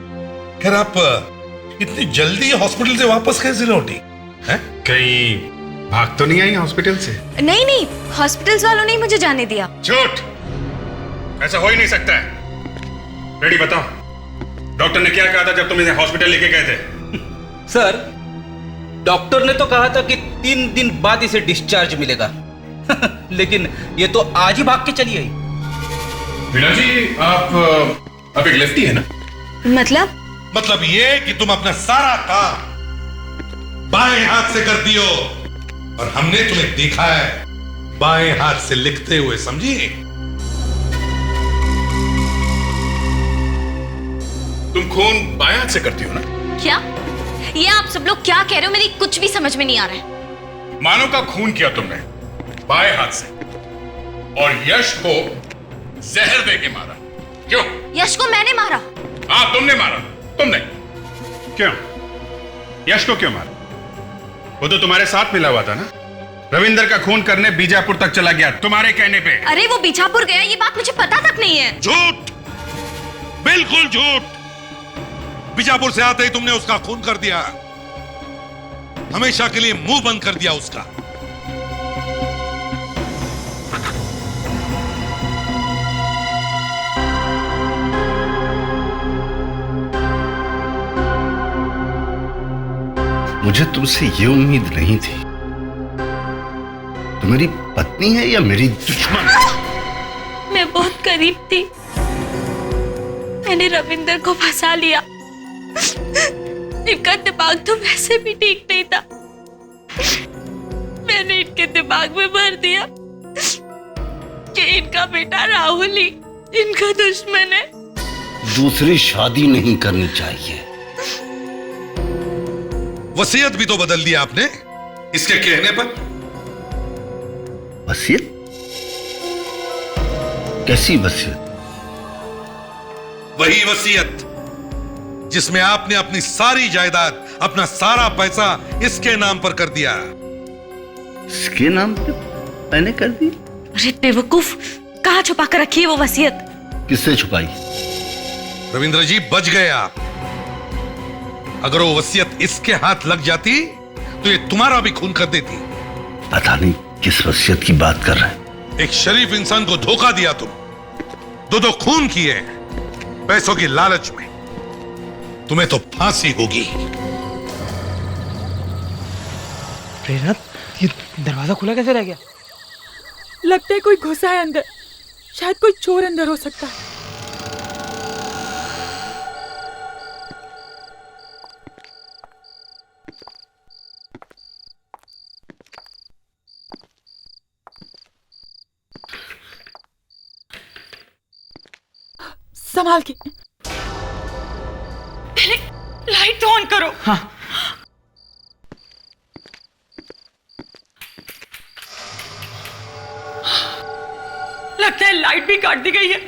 खैर आप इतनी जल्दी हॉस्पिटल से वापस कैसे लौटी? कहीं भाग तो नहीं आई हॉस्पिटल से? नहीं, हॉस्पिटल वालों ने मुझे जाने दिया। झूठ, ऐसा हो ही नहीं सकता है। रेडी बताओ, डॉक्टर ने क्या कहा था जब तुम इन्हें हॉस्पिटल लेके गए थे? सर, डॉक्टर ने तो कहा था कि 3 दिन बाद इसे डिस्चार्ज मिलेगा। लेकिन ये तो आज ही भाग के चली आई। मीना जी, आप एक लेफ्टी है ना? मतलब ये कि तुम अपना सारा काम बाएं हाथ से कर दियो, और हमने तुम्हें देखा है बाएं हाथ से लिखते हुए, समझी? तुम खून बाएं हाथ से करती हो ना? क्या ये आप सब लोग क्या कह रहे हो? मेरी कुछ भी समझ में नहीं आ रहा है। मानव का खून किया तुमने बाएं हाथ से, और यश को जहर दे के मारा। क्यों? यश को मैंने मारा? हाँ, तुमने मारा। तुमने क्यों? यश को क्यों मारा? वो तो तुम्हारे साथ मिला हुआ था ना। रविंदर का खून करने बीजापुर तक चला गया तुम्हारे कहने पे। अरे वो बीजापुर गया, ये बात मुझे पता तक नहीं है। झूठ, बिल्कुल झूठ। बीजापुर से आते ही तुमने उसका खून कर दिया, हमेशा के लिए मुंह बंद कर दिया उसका। मुझे तुमसे ये उम्मीद नहीं थी। तुम मेरी पत्नी है या मेरी दुश्मन? मैं बहुत करीब थी, मैंने रविंदर को फंसा लिया। इनका दिमाग तो वैसे भी ठीक नहीं था, मैंने इनके दिमाग में भर दिया कि इनका बेटा राहुल ही इनका दुश्मन है। दूसरी शादी नहीं करनी चाहिए। वसीयत भी तो बदल दिया आपने इसके कहने पर। वसीयत? कैसी वसीयत? वही वसीयत जिसमें आपने अपनी सारी जायदाद, अपना सारा पैसा इसके नाम पर कर दिया। इसके नाम पे मैंने कर दी? अरे बेवकूफ, कहाँ छुपा कर रखी है वो वसीयत? किससे छुपाई? रविंद्र जी, बच गए आप। अगर वो वसीयत इसके हाथ लग जाती तो ये तुम्हारा भी खून कर देती। पता नहीं किस वसीयत की बात कर रहे हैं। एक शरीफ इंसान को धोखा दिया तुम, दो खून किए पैसों की लालच में। तुम्हें तो फांसी होगी। प्रेरणा, ये दरवाजा खुला कैसे रह गया? लगता है कोई घुसा है अंदर। शायद कोई चोर अंदर हो सकता है। संभाल के। पहले लाइट ऑन करो। हाँ। लगता है लाइट भी काट दी गई है।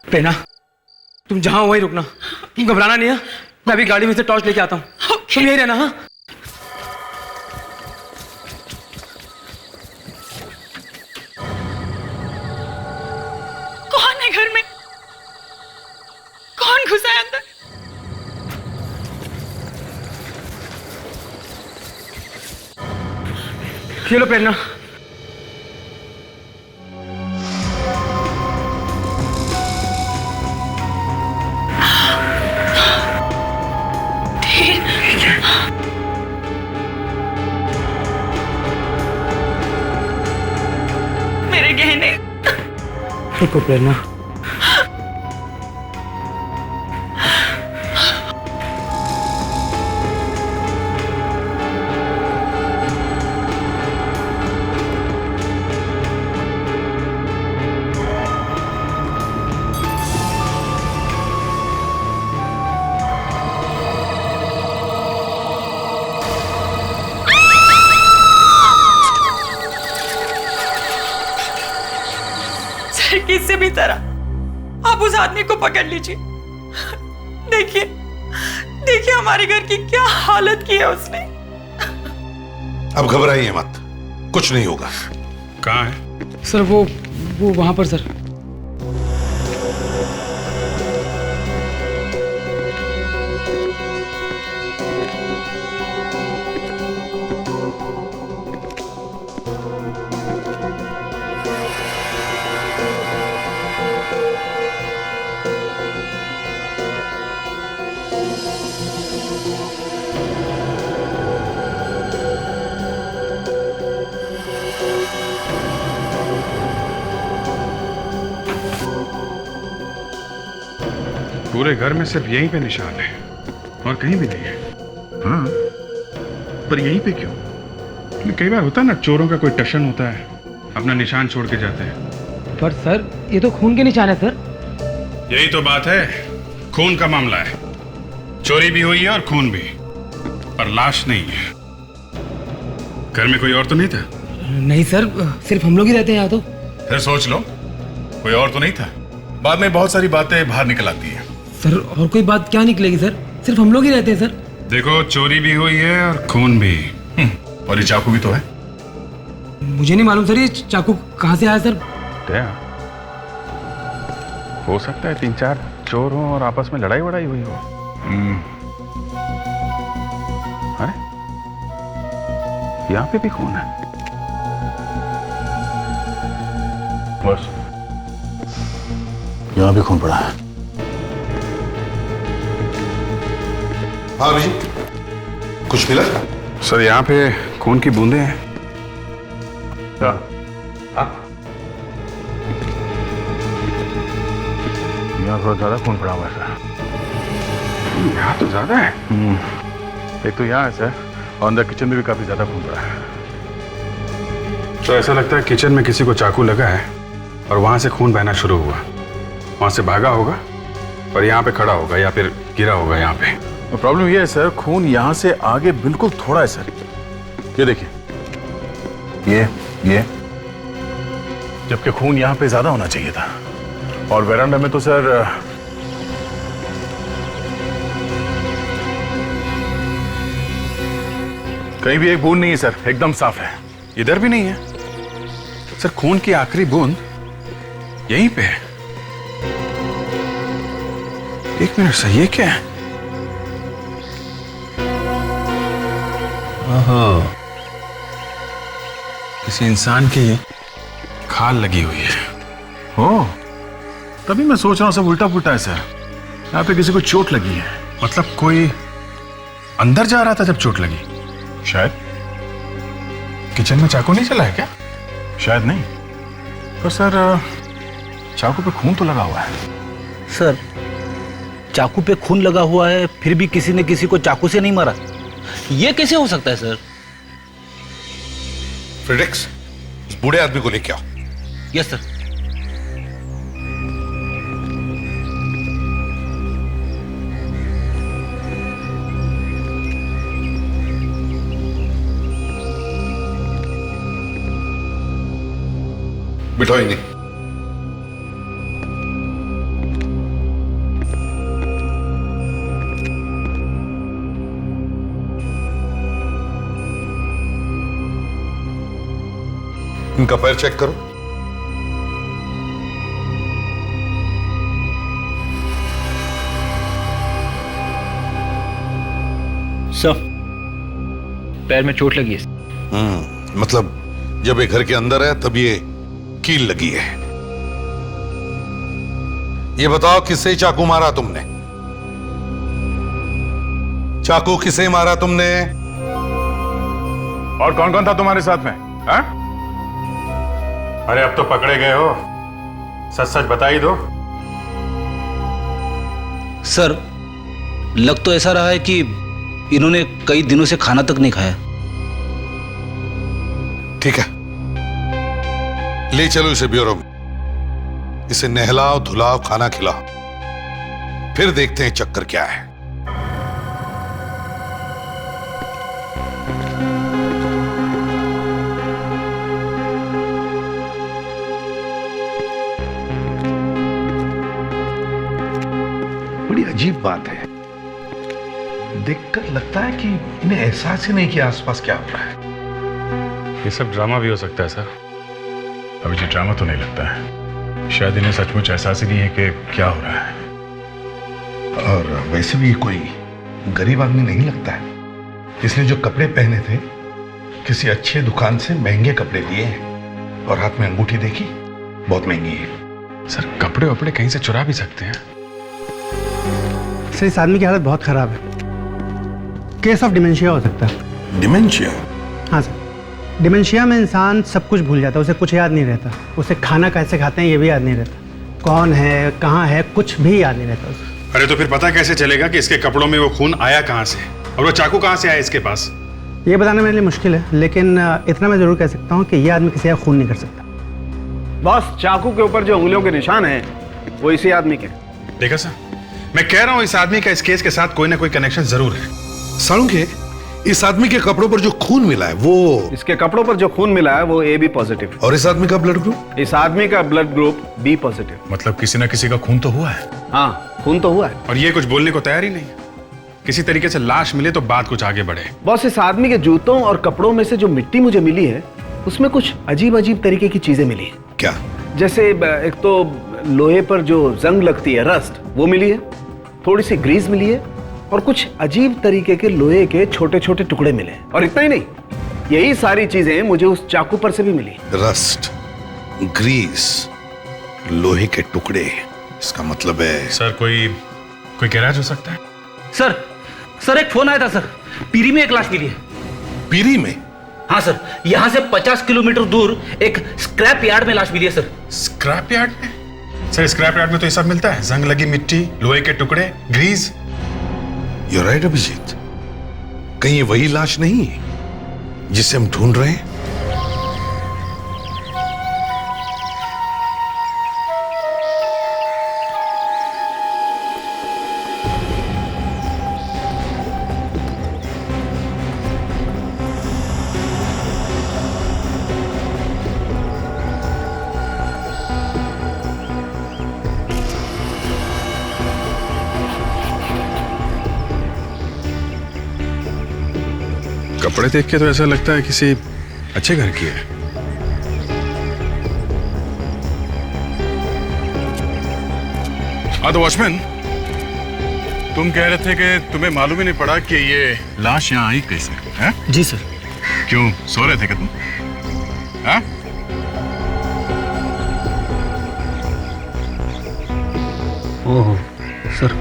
प्रेरणा, तुम जहां हो वहीं रुकना। तुम घबराना नहीं है। मैं अभी गाड़ी में से टॉर्च लेके आता हूँ। तुम यही रहना। हाँ, कौन है घर में? कौन घुसा है अंदर? खेलो प्रेरणा। मेरे गहने। रुको प्रेरणा। किसी भी तरह आप उस आदमी को पकड़ लीजिए। देखिए, देखिए हमारे घर की क्या हालत की है उसने। अब घबराइए मत, कुछ नहीं होगा। कहाँ है? सर वो वहां पर सर। पूरे घर में सिर्फ यहीं पे निशान है और कहीं भी नहीं है। हाँ, पर यहीं पे क्यों? कई बार होता है ना, चोरों का कोई टशन होता है, अपना निशान छोड़ के जाते हैं। पर सर, ये तो खून के निशान है सर। यही तो बात है, खून का मामला है। चोरी भी हुई है और खून भी, पर लाश नहीं है। घर में कोई और तो नहीं था? नहीं सर, सिर्फ हम लोग ही रहते हैं यहाँ तो। फिर सोच लो, कोई और तो नहीं था। बाद में बहुत सारी बातें बाहर निकल आती है। सर और कोई बात क्या निकलेगी सर? सिर्फ हम लोग ही रहते हैं सर। देखो, चोरी भी हुई है और खून भी। और ये चाकू भी तो है। मुझे नहीं मालूम सर, ये चाकू कहाँ से आया सर? हो सकता है 3-4 चोर हों और आपस में लड़ाई वड़ाई हुई हो। अरे यहाँ पे भी खून है। बस यहाँ भी खून पड़ा है। हाँ जी, कुछ मिला? सर यहाँ पे खून की बूंदें हैं। हाँ, यहाँ थोड़ा ज्यादा खून पड़ा हुआ है सर। यहाँ तो ज्यादा है। एक तो यहाँ है सर, और अंदर किचन में भी काफी ज्यादा खून पड़ा है। तो ऐसा लगता है किचन में किसी को चाकू लगा है और वहां से खून बहना शुरू हुआ। वहां से भागा होगा और यहाँ पे खड़ा होगा या फिर गिरा होगा यहाँ पे। तो प्रॉब्लम ये है सर, खून यहाँ से आगे बिल्कुल थोड़ा है सर। ये देखिए, ये जबकि खून यहाँ पे ज्यादा होना चाहिए था। और वेरांडा में तो सर कहीं भी एक बूंद नहीं है सर, एकदम साफ है। इधर भी नहीं है सर। खून की आखिरी बूंद यहीं पे है। एक मिनट सर, ये क्या है? ओहो, किसी इंसान की खाल लगी हुई है। ओ, तभी मैं सोच रहा हूँ सब उल्टा पुल्टा है सर। यहाँ पे किसी को चोट लगी है। मतलब कोई अंदर जा रहा था जब चोट लगी? शायद। किचन में चाकू नहीं चला है क्या? शायद नहीं। पर सर चाकू पे खून तो लगा हुआ है। सर, चाकू पे खून लगा हुआ है, फिर भी किसी ने किसी को चाकू से नहीं मारा, ये कैसे हो सकता है सर? फ्रेडेक्स, इस बूढ़े आदमी को लेके आओ। Yes sir. बिठाओ इन्हें। इनका पैर चेक करो। सर, पैर में चोट लगी है। मतलब जब ये घर के अंदर है तब ये कील लगी है। ये बताओ किससे चाकू मारा तुमने? चाकू किसे मारा तुमने? और कौन कौन था तुम्हारे साथ में? हा? अरे अब तो पकड़े गए हो, सच सच बता ही दो। सर, लग तो ऐसा रहा है कि इन्होंने कई दिनों से खाना तक नहीं खाया। ठीक है, ले चलो इसे ब्यूरो में। इसे नहलाओ धुलाओ, खाना खिलाओ, फिर देखते हैं चक्कर क्या है। बड़ी अजीब बात है, देखकर लगता है कि इन्हें एहसास ही नहीं कि आसपास क्या हो रहा है। ये सब ड्रामा भी हो सकता है सर। अभी जो ड्रामा तो नहीं लगता है, शायद इन्हें सचमुच एहसास ही नहीं है कि क्या हो रहा है। और वैसे भी कोई गरीब आदमी नहीं लगता है। इसने जो कपड़े पहने थे किसी अच्छे दुकान से महंगे कपड़े लिए हैं, और हाथ में अंगूठी देखी, बहुत महंगी है। सर, कपड़े वपड़े कहीं से चुरा भी सकते हैं। सर, इस आदमी की हालत बहुत खराब है। केस ऑफ डिमेंशिया हो सकता है। डिमेंशिया? हाँ सर, डिमेंशिया में इंसान सब कुछ भूल जाता है, उसे कुछ याद नहीं रहता। उसे खाना कैसे खाते हैं ये भी याद नहीं रहता, कौन है कहाँ है कुछ भी याद नहीं रहता उसे। अरे तो फिर पता कैसे चलेगा कि इसके कपड़ों में वो खून आया कहाँ से और वो चाकू कहाँ से आया इसके पास? ये बताना मेरे लिए मुश्किल है, लेकिन इतना मैं जरूर कह सकता हूँ कि ये आदमी किसी का खून नहीं कर सकता। बॉस, चाकू के ऊपर जो उंगलियों के निशान हैं वो इसी आदमी के। देखा सर, मैं कह रहा हूँ इस आदमी का इस केस के साथ कोई ना कोई कनेक्शन जरूर है। साळुंखे, इस आदमी के कपड़ों पर जो खून मिला है वो... इसके कपड़ों पर जो खून मिला है वो AB पॉजिटिव। और इस आदमी का ब्लड ग्रुप? इस आदमी का ब्लड ग्रुप B पॉजिटिव। मतलब किसी ना किसी का खून तो हुआ है। हाँ, खून तो हुआ है। और ये कुछ बोलने को तैयार ही नहीं। किसी तरीके से लाश मिले तो बात कुछ आगे बढ़े। बॉस, इस आदमी के जूतों और कपड़ों में से जो मिट्टी मुझे मिली है उसमें कुछ अजीब अजीब तरीके की चीजें मिली है। क्या? जैसे एक तो लोहे पर जो जंग लगती है, रस्ट, वो मिली है, थोड़ी सी ग्रीस मिली है, और कुछ अजीब तरीके के लोहे के छोटे छोटे टुकड़े मिले। और इतना ही नहीं, यही सारी चीजें मुझे उस चाकू पर से भी मिली। रस्ट, ग्रीस, लोहे के टुकड़े, इसका मतलब है... सर, कोई गैराज हो सकता है? सर, एक फोन आया था सर, पीरी में एक लाश मिली है। पीरी में? हाँ सर, यहाँ से 50 किलोमीटर दूर एक स्क्रैप यार्ड में लाश मिली है सर। स्क्रैप यार्ड में? सर, स्क्रैप यार्ड में तो ये सब मिलता है, जंग लगी मिट्टी, लोहे के टुकड़े, ग्रीस। You're right, अभिजीत, कहीं ये वही लाश नहीं है जिसे हम ढूंढ रहे हैं? कपड़े देख के तो ऐसा लगता है किसी अच्छे घर की है। हाँ तो वॉचमैन, तुम कह रहे थे कि तुम्हें मालूम ही नहीं पड़ा कि ये लाश यहाँ आई कैसे है? जी सर। क्यों सो रहे थे क्या तुम? हाँ? ओह सर,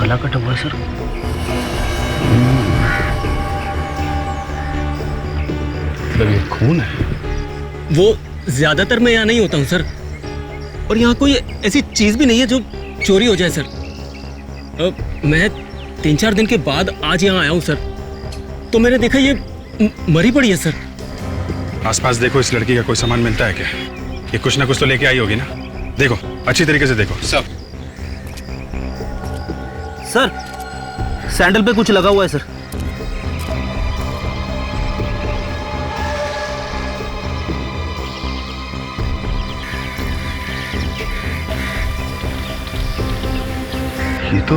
गला कटा हुआ है सर। मतलब ये खून है? वो ज्यादातर मैं यहाँ नहीं होता हूँ सर, और यहाँ कोई ऐसी चीज भी नहीं है जो चोरी हो जाए सर। मैं 3-4 दिन के बाद आज यहाँ आया हूँ सर, तो मैंने देखा ये मरी पड़ी है सर। आसपास देखो, इस लड़की का कोई सामान मिलता है क्या? ये कुछ ना कुछ तो लेके आई होगी ना। देखो, अच्छी तरीके से देखो सब। सर सैंडल पे कुछ लगा हुआ है सर। ये तो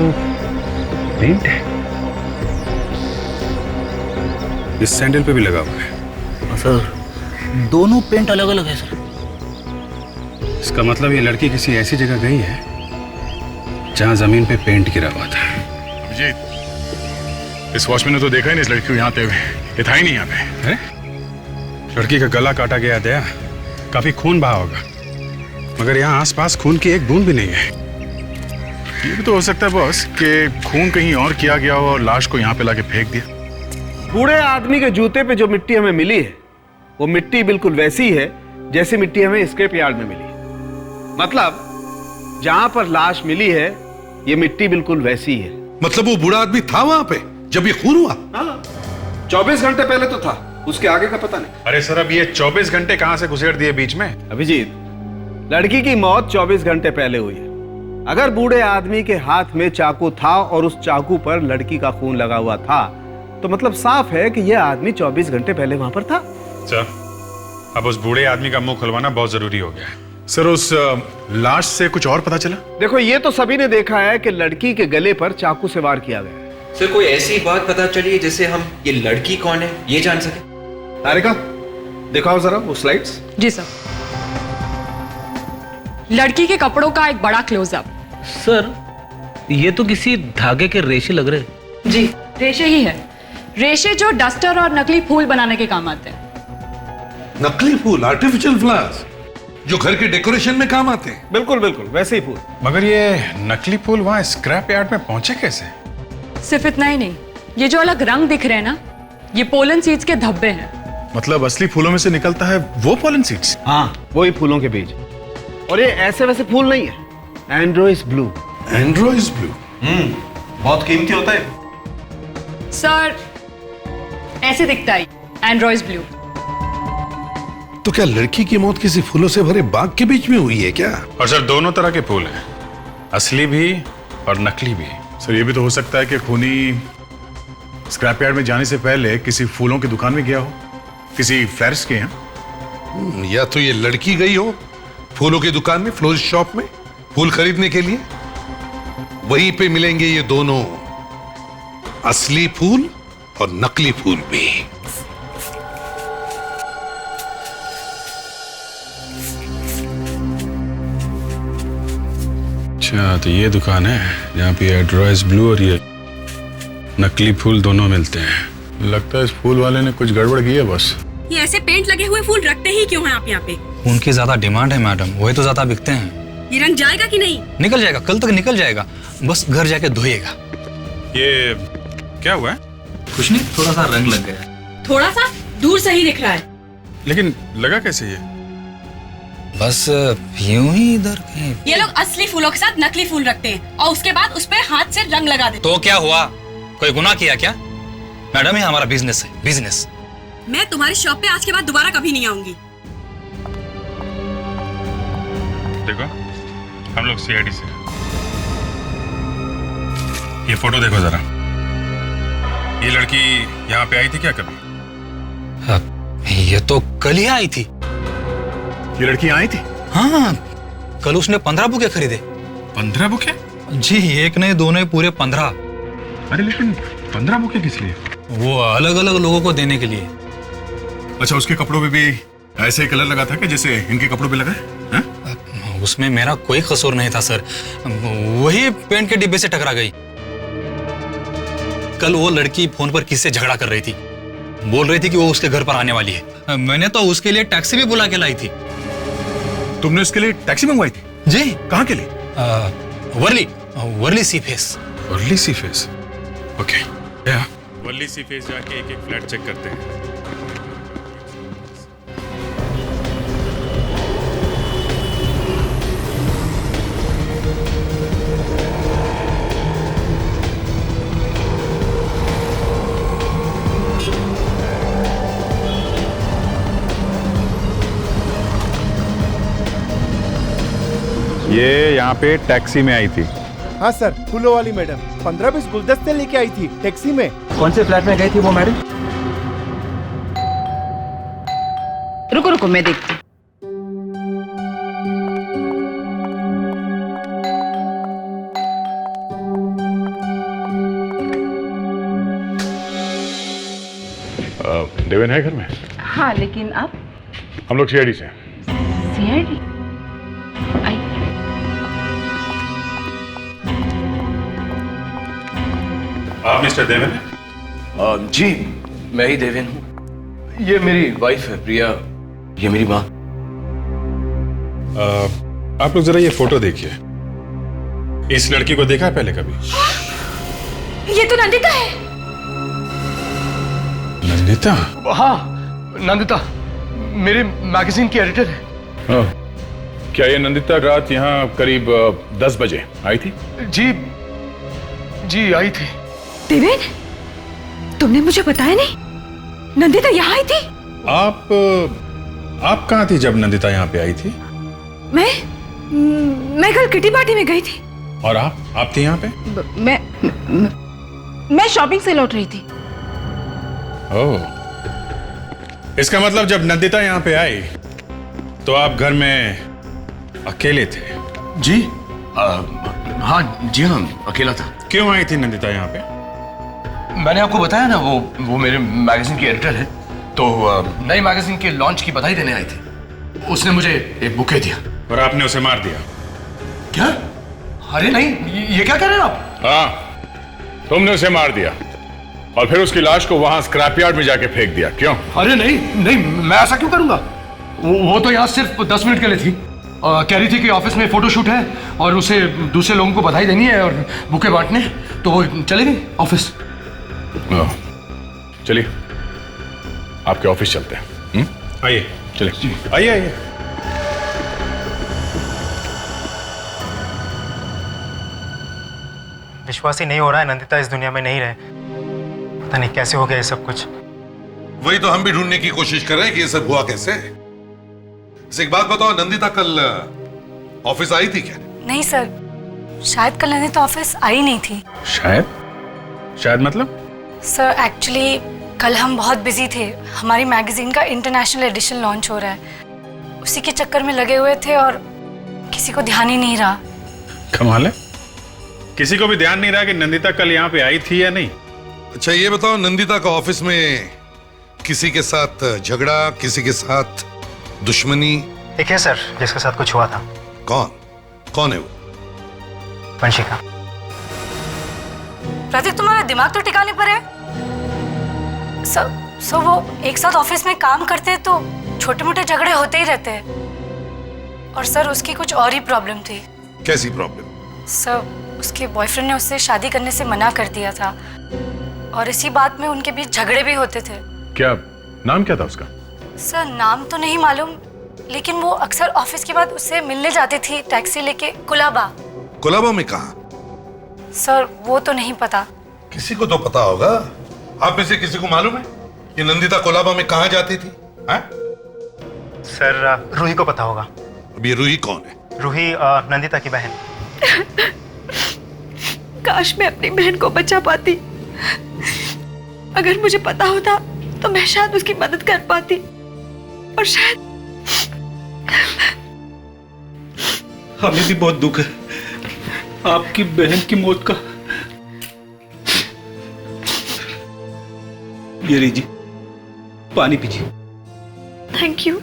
पेंट है। इस सैंडल पे भी लगा हुआ है। सर दोनों पेंट अलग अलग है सर। इसका मतलब ये लड़की किसी ऐसी जगह गई है जहां जमीन पे पेंट गिरा हुआ था। अभिजीत, इस वॉचमैन ने तो देखा ही नहीं इस लड़की को यहाँ आते हुए। ये था ही नहीं यहाँ पे। लड़की का गला काटा गया दया, काफी खून बहा होगा, मगर यहाँ आसपास खून की एक बूंद भी नहीं है। ये भी तो हो सकता है बॉस कि खून कहीं और किया गया हो और लाश को यहाँ पे लाके फेंक दिया। बूढ़े आदमी के जूते पे जो मिट्टी हमें मिली है, वो मिट्टी बिल्कुल वैसी है जैसी मिट्टी हमें स्क्रैप यार्ड में मिली है। मतलब जहां पर लाश मिली है, ये मिट्टी बिल्कुल वैसी है। मतलब वो बूढ़ा आदमी था वहां पे जब ये खून हुआ? 24 घंटे पहले तो था, उसके आगे का पता नहीं। अरे सर, अब ये 24 घंटे कहां से घुसेड़ दिए बीच में? अभिजीत, लड़की की मौत 24 घंटे पहले हुई है। अगर बूढ़े आदमी के हाथ में चाकू था और उस चाकू पर लड़की का खून लगा हुआ था, तो मतलब साफ है कि यह आदमी 24 घंटे पहले वहां पर था। सर, अब उस बूढ़े आदमी का मुंह खुलवाना बहुत जरूरी हो गया है। सर, उस लाश से कुछ और पता चला? देखो, ये तो सभी ने देखा है कि लड़की के गले पर चाकू से वार किया गया। सर, कोई ऐसी बात पता चली है जिससे हम ये लड़की कौन है ये जान सके? तारिका, दिखाओ जरा वो स्लाइड्स। जी सर। लड़की के कपड़ों का एक बड़ा क्लोजअप। सर, ये तो किसी धागे के रेशे लग रहे। जी, रेशे ही है। रेशे जो डस्टर और नकली फूल बनाने के काम आते हैं। नकली फूल, आर्टिफिशियल फ्लावर्स, जो घर के डेकोरेशन में काम आते हैं। बिल्कुल बिल्कुल वैसे ही फूल। मगर ये नकली फूल वहां स्क्रैप यार्ड में पहुंचे कैसे? सिर्फ इतना ही नहीं, ये जो अलग रंग दिख रहे हैं ना, ये पोलन सीड्स के धब्बे हैं। मतलब असली फूलों में से निकलता है वो पोलन सीड्स? हाँ, वही फूलों के बीज। और ये ऐसे वैसे फूल नहीं है, एंड्रोइस ब्लू। एंड्रोइस ब्लू? बहुत कीमती होता है। सर, ऐसे दिखता है एंड्रोइस ब्लू। तो क्या लड़की की मौत किसी फूलों से भरे बाग के बीच में हुई है क्या? और सर, दोनों तरह के फूल हैं, असली भी और नकली भी। सर, ये भी तो हो सकता है कि खूनी स्क्रैप यार्ड में जाने से पहले किसी फूलों की दुकान में गया हो, किसी फ्लरिस्ट के यहाँ। या तो ये लड़की गई हो फूलों की दुकान में, फ्लोरिस्ट शॉप में फूल खरीदने के लिए। वहीं पे मिलेंगे ये दोनों, असली फूल और नकली फूल भी। अच्छा, तो ये दुकान है जहाँ पे एंड्रोइस ब्लू और ये नकली फूल दोनों मिलते हैं। लगता है इस फूल वाले ने कुछ गड़बड़ की है बस। ये ऐसे पेंट लगे हुए फूल रखते ही क्यों हैं आप यहाँ पे? उनकी ज्यादा डिमांड है मैडम, वही तो ज्यादा बिकते हैं। ये रंग जाएगा कि नहीं? निकल जाएगा, कल तक निकल जाएगा, बस घर जाके धोइएगा। ये क्या हुआ है? कुछ नहीं, थोड़ा सा रंग लग गया। थोड़ा सा दूर से ही दिख रहा है। लेकिन लगा कैसे ये? बस यूं ही इधर कहीं। ये लोग असली फूलों के साथ नकली फूल रखते हैं और उसके बाद उस पे हाथ से रंग लगा देते। तो क्या हुआ, कोई गुनाह किया क्या? मैडम, ये हमारा बिजनेस है, बिजनेस। मैं तुम्हारी शॉप पे आज के बाद दोबारा कभी नहीं आऊंगी। देखो, हम लोग सीआईडी से। ये फोटो देखो जरा। ये लड़की यहाँ पे आई थी क्या कभी? ये तो कल ही आई थी। ये लड़की आई थी? हाँ, कल उसने 15 बुके खरीदे। 15 बुके? जी, एक नहीं, दो नहीं, पूरे 15। अरे लेकिन 15 बुके किस लिए? वो अलग अलग लोगों को देने के लिए। अच्छा, उसके कपड़ों पे भी ऐसे ही कलर लगा था कि जैसे इनके कपड़ों पे लगा है? उसमें मेरा कोई कसूर नहीं था सर, वही पेंट के डिब्बे से टकरा गई। कल वो लड़की फोन पर किससे झगड़ा कर रही थी, बोल रही थी कि वो उसके घर पर आने वाली है। मैंने तो उसके लिए टैक्सी भी बुला के लाई थी। तुमने उसके लिए टैक्सी मंगवाई थी? जी। कहाँ के लिए? वर्ली सी फेस। वर्ली सी फेस, ओके। वर्ली सी फेस जाके एक एक फ्लैट चेक करते हैं। ये यहाँ पे टैक्सी में आई थी। हाँ सर, फूलों वाली मैडम 15-20 गुलदस्ते लेके आई थी टैक्सी में। कौन से फ्लैट में गई थी वो मैडम? रुको रुको, मैं देखती। देवेन है घर में? हाँ, लेकिन आप? हम लोग सीआईडी से। सीआईडी? आप मिस्टर देवेन हैं? जी, मैं ही देवेन हूँ। ये मेरी वाइफ है प्रिया, ये मेरी माँ। आप लोग जरा ये फोटो देखिए। इस लड़की को देखा है पहले कभी? ये तो नंदिता है। नंदिता? हाँ, नंदिता मेरे मैगजीन की एडिटर है। क्या ये नंदिता रात यहाँ करीब 10 बजे आई थी? जी आई थी। देवेन, तुमने मुझे बताया नहीं, नंदिता यहाँ आई थी? आप कहाँ थी जब नंदिता यहाँ पे आई थी? मैं कल किटी पार्टी में गई थी। और आप थी यहाँ पे? मैं शॉपिंग से लौट रही थी। ओह, इसका मतलब जब नंदिता यहाँ पे आई तो आप घर में अकेले थे? जी हाँ, जी हाँ, अकेला था। क्यों आई थी नंदिता यहाँ पे? मैंने आपको बताया ना, वो मेरे मैगजीन की एडिटर है, तो नई मैगजीन के लॉन्च की बधाई देने आई थी। उसने मुझे एक बुके दिया। और आपने उसे मार दिया? क्या? अरे नहीं, ये क्या कह रहे हैं आप? हाँ, तुमने उसे मार दिया और फिर उसकी लाश को वहां स्क्रैप यार्ड में जाके फेंक दिया। क्यों? अरे नहीं, मैं ऐसा क्यों करूंगा? वो तो यहाँ सिर्फ 10 मिनट के लिए थी। कह रही थी कि ऑफिस में फोटोशूट है और उसे दूसरे लोगों को बधाई देनी है और बुके बांटने, तो वो चली गई ऑफिस। चलिए आपके ऑफिस चलते हैं। आइए, चलिए आइए। विश्वास ही नहीं हो रहा है नंदिता इस दुनिया में नहीं रहे। पता नहीं कैसे हो गया ये सब कुछ। वही तो हम भी ढूंढने की कोशिश कर रहे हैं कि ये सब हुआ कैसे। एक बात बताओ, नंदिता कल ऑफिस आई थी क्या? नहीं सर, शायद कल नंदिता ऑफिस आई नहीं थी। शायद मतलब? सर एक्चुअली कल हम बहुत बिजी थे। हमारी मैगजीन का इंटरनेशनल एडिशन लॉन्च हो रहा है, उसी के चक्कर में लगे हुए थे और किसी को ध्यान ही नहीं रहा। कमाल है, किसी को भी ध्यान नहीं रहा कि नंदिता कल यहाँ पे आई थी या नहीं। अच्छा ये बताओ, नंदिता का ऑफिस में किसी के साथ झगड़ा, किसी के साथ दुश्मनी? एक है सर जिसके साथ कुछ हुआ था। कौन है वो? वंशिका। प्रतीक, तुम्हारा दिमाग तो ठिकाने पर है। सो वो एक साथ ऑफिस में काम करते हैं तो छोटे मोटे झगड़े होते ही रहते हैं। और सर उसकी कुछ और ही प्रॉब्लम थी। कैसी प्रॉब्लम? सर उसके बॉयफ्रेंड ने उससे शादी करने से मना कर दिया था और इसी बात में उनके बीच झगड़े भी होते थे। क्या नाम क्या था उसका? सर नाम तो नहीं मालूम, लेकिन वो अक्सर ऑफिस के बाद उससे मिलने जाती थी टैक्सी लेके। कुलाबा में कहाँ? सर वो तो नहीं पता। किसी को तो पता होगा। आप में से किसी को मालूम है कि नंदिता कुलाबा में कहाँ जाती थी? सर रूही को पता होगा। अब ये रूही कौन है? रूही नंदिता की बहन। काश मैं अपनी बहन को बचा पाती। अगर मुझे पता होता तो मैं शायद उसकी मदद कर पाती और शायद। हमें भी बहुत दुख है आपकी बहन की मौत का। ये लीजिए, पानी पीजिए। Thank you.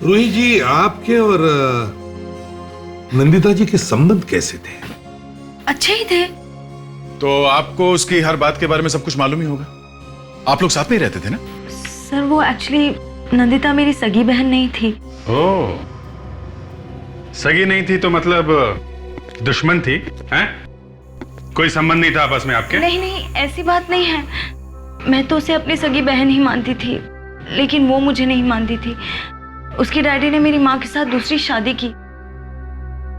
रूही जी, आपके और नंदिता जी के संबंध कैसे थे? अच्छे ही थे। तो आपको उसकी हर बात के बारे में सब कुछ मालूम ही होगा। आप लोग साथ में ही रहते थे ना? सर वो एक्चुअली नंदिता मेरी सगी बहन नहीं थी। ओह, सगी नहीं थी तो मतलब दुश्मन थी हैं? कोई संबंध नहीं था आपस में आपके? नहीं नहीं, ऐसी बात नहीं है। मैं तो उसे अपनी सगी बहन ही मानती थी, लेकिन वो मुझे नहीं मानती थी। उसके डैडी ने मेरी माँ के साथ दूसरी शादी की।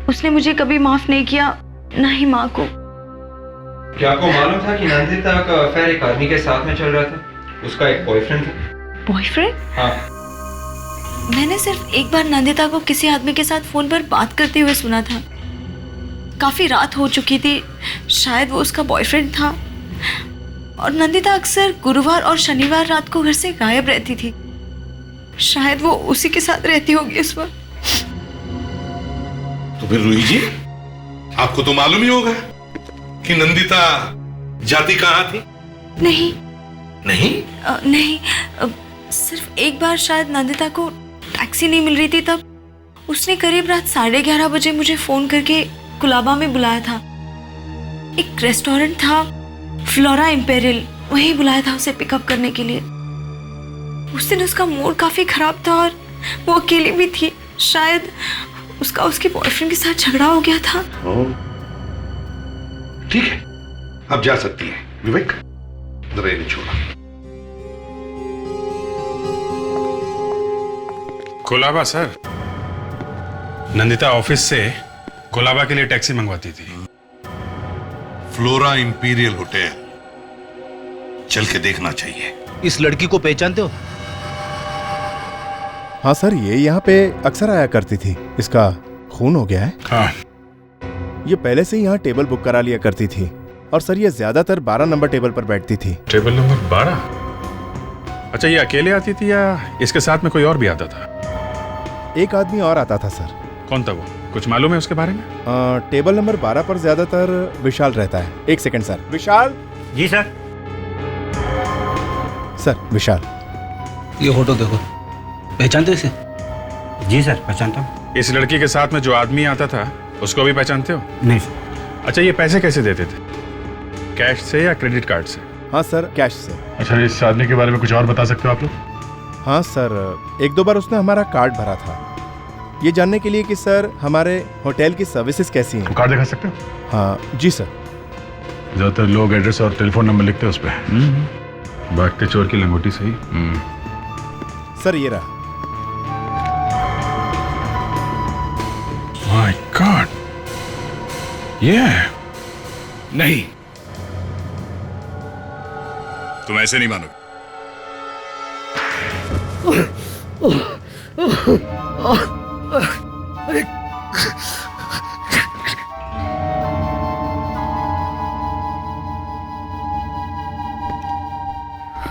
उसने मुझे कभी माफ नहीं किया, ना ही माँ को। क्या आपको मालूम था कि नंदिता का अफेयर एक आदमी के साथ में चल रहा था? उसका एक बॉयफ्रेंड था। बॉयफ्रेंड? हाँ। मैंने सिर्फ एक बार नंदिता को किसी आदमी के साथ फोन पर बात करते हुए सुना था। काफी रात हो चुकी थी, शायद वो उसका बॉयफ्रेंड था। और नंदिता अक्सर गुरुवार और शनिवार रात को घर से गायब रहती थी। शायद वो उसी के साथ रहती होगी उस वक्त। तो फिर रूही जी, आपको तो मालूम ही होगा कि नंदिता जाती कहां थी? नहीं नहीं? नहीं, सिर्फ एक बार शायद नंदिता को टैक्सी नहीं मिल रही थी, तब उसने करीब रात 11:30 बजे मुझे फोन करके कुलाबा में बुलाया था। एक रेस्टोरेंट था, फ्लोरा इंपेरियल, वहीं बुलाया था उसे पिकअप करने के लिए। उस दिन उसका मूड काफी खराब था और वो अकेली भी थी। शायद उसका उसके बॉयफ्रेंड के साथ झगड़ा हो गया था। ठीक है, अब जा सकती है। विवेक, जरा इन्हें छोड़ा। कोलाबा सर, नंदिता ऑफिस से कोलाबा के लिए टैक्सी मंगवाती थी। फ्लोरा इंपीरियल होटल, चल के देखना चाहिए। इस लड़की को पहचानते हो? हाँ सर, ये यहाँ पे अक्सर आया करती थी। इसका खून हो गया है। हाँ। ये पहले से ही यहाँ टेबल बुक करा लिया करती थी। और सर ये ज्यादातर 12 नंबर टेबल पर बैठती थी। Table number 12? अच्छा, ये अकेले आती थी या इसके साथ में कोई और भी आता था? एक आदमी और आता था सर। कौन था वो? कुछ मालूम है उसके बारे में? टेबल नंबर 12 पर ज्यादातर विशाल रहता है। एक सेकंड सर। विशाल। जी सर। सर विशाल। ये फोटो देखो, पहचानते हो इसे? जी सर, पहचानता हूँ। इस लड़की के साथ में जो आदमी आता था उसको भी पहचानते हो? नहीं सर। अच्छा, ये पैसे कैसे देते थे? कैश से या क्रेडिट कार्ड से? हाँ सर, कैश से। अच्छा, इस आदमी के बारे में कुछ और बता सकते हो आप लोग? हाँ सर, 1-2 बार उसने हमारा कार्ड भरा था, ये जानने के लिए कि सर हमारे होटल की सर्विसेज कैसी हैं। कार्ड दिखा सकते हो? हाँ जी सर। ज्यादातर लोग एड्रेस और टेलीफोन नंबर लिखते हैं उस पर। भागते चोर की लंगोटी सही। सर ये रहा। माय गॉड, ये नहीं, तुम ऐसे नहीं मानोगे।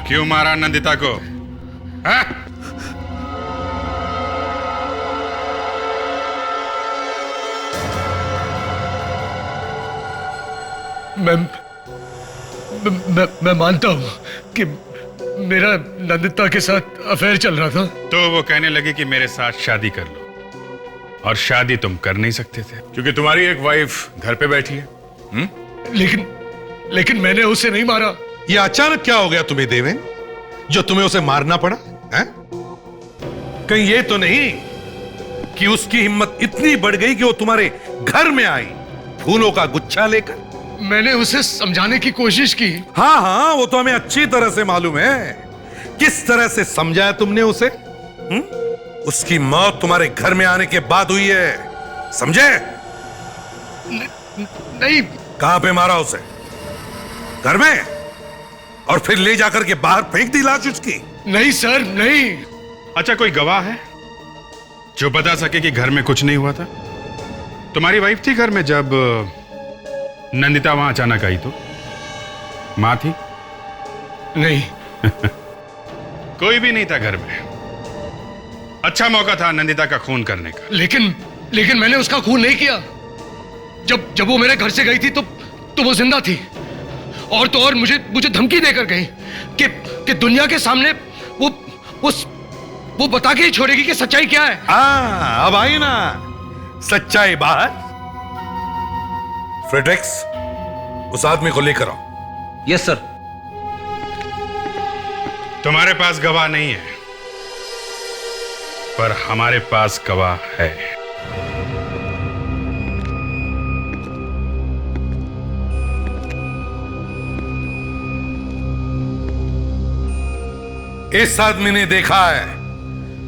क्यों मारा नंदिता को? हाँ? मैं मानता हूं कि मेरा नंदिता के साथ अफेयर चल रहा था। तो वो कहने लगी कि मेरे साथ शादी कर लो, और शादी तुम कर नहीं सकते थे क्योंकि तुम्हारी एक वाइफ घर पे बैठी है। लेकिन मैंने उसे नहीं मारा। ये अचानक क्या हो गया तुम्हें देवेन, जो तुम्हें उसे मारना पड़ा है? कहीं ये तो नहीं कि उसकी हिम्मत इतनी बढ़ गई कि वो तुम्हारे घर में आई फूलों का गुच्छा लेकर? मैंने उसे समझाने की कोशिश की। हाँ हाँ, वो तो हमें अच्छी तरह से मालूम है किस तरह से समझाया तुमने उसे। उसकी मौत तुम्हारे घर में आने के बाद हुई है, समझे? नहीं। कहां पे मारा उसे? घर में? और फिर ले जाकर के बाहर फेंक दी लाश उसकी? नहीं सर, नहीं। अच्छा, कोई गवाह है जो बता सके कि घर में कुछ नहीं हुआ था? तुम्हारी वाइफ थी घर में जब नंदिता वहां अचानक आई? तो मां थी? नहीं। कोई भी नहीं था घर में। अच्छा मौका था नंदिता का खून करने का। लेकिन मैंने उसका खून नहीं किया। जब वो मेरे घर से गई थी तो तो वो जिंदा थी, और तो और मुझे धमकी देकर गई कि दुनिया के सामने वो बता के ही छोड़ेगी कि सच्चाई क्या है। अब आई ना सच्चाई बाहर। फ्रेडरिक्स, उस आदमी को लेकर आओ। Yes sir. तुम्हारे पास गवाह नहीं है, पर हमारे पास गवाह है। इस आदमी ने देखा है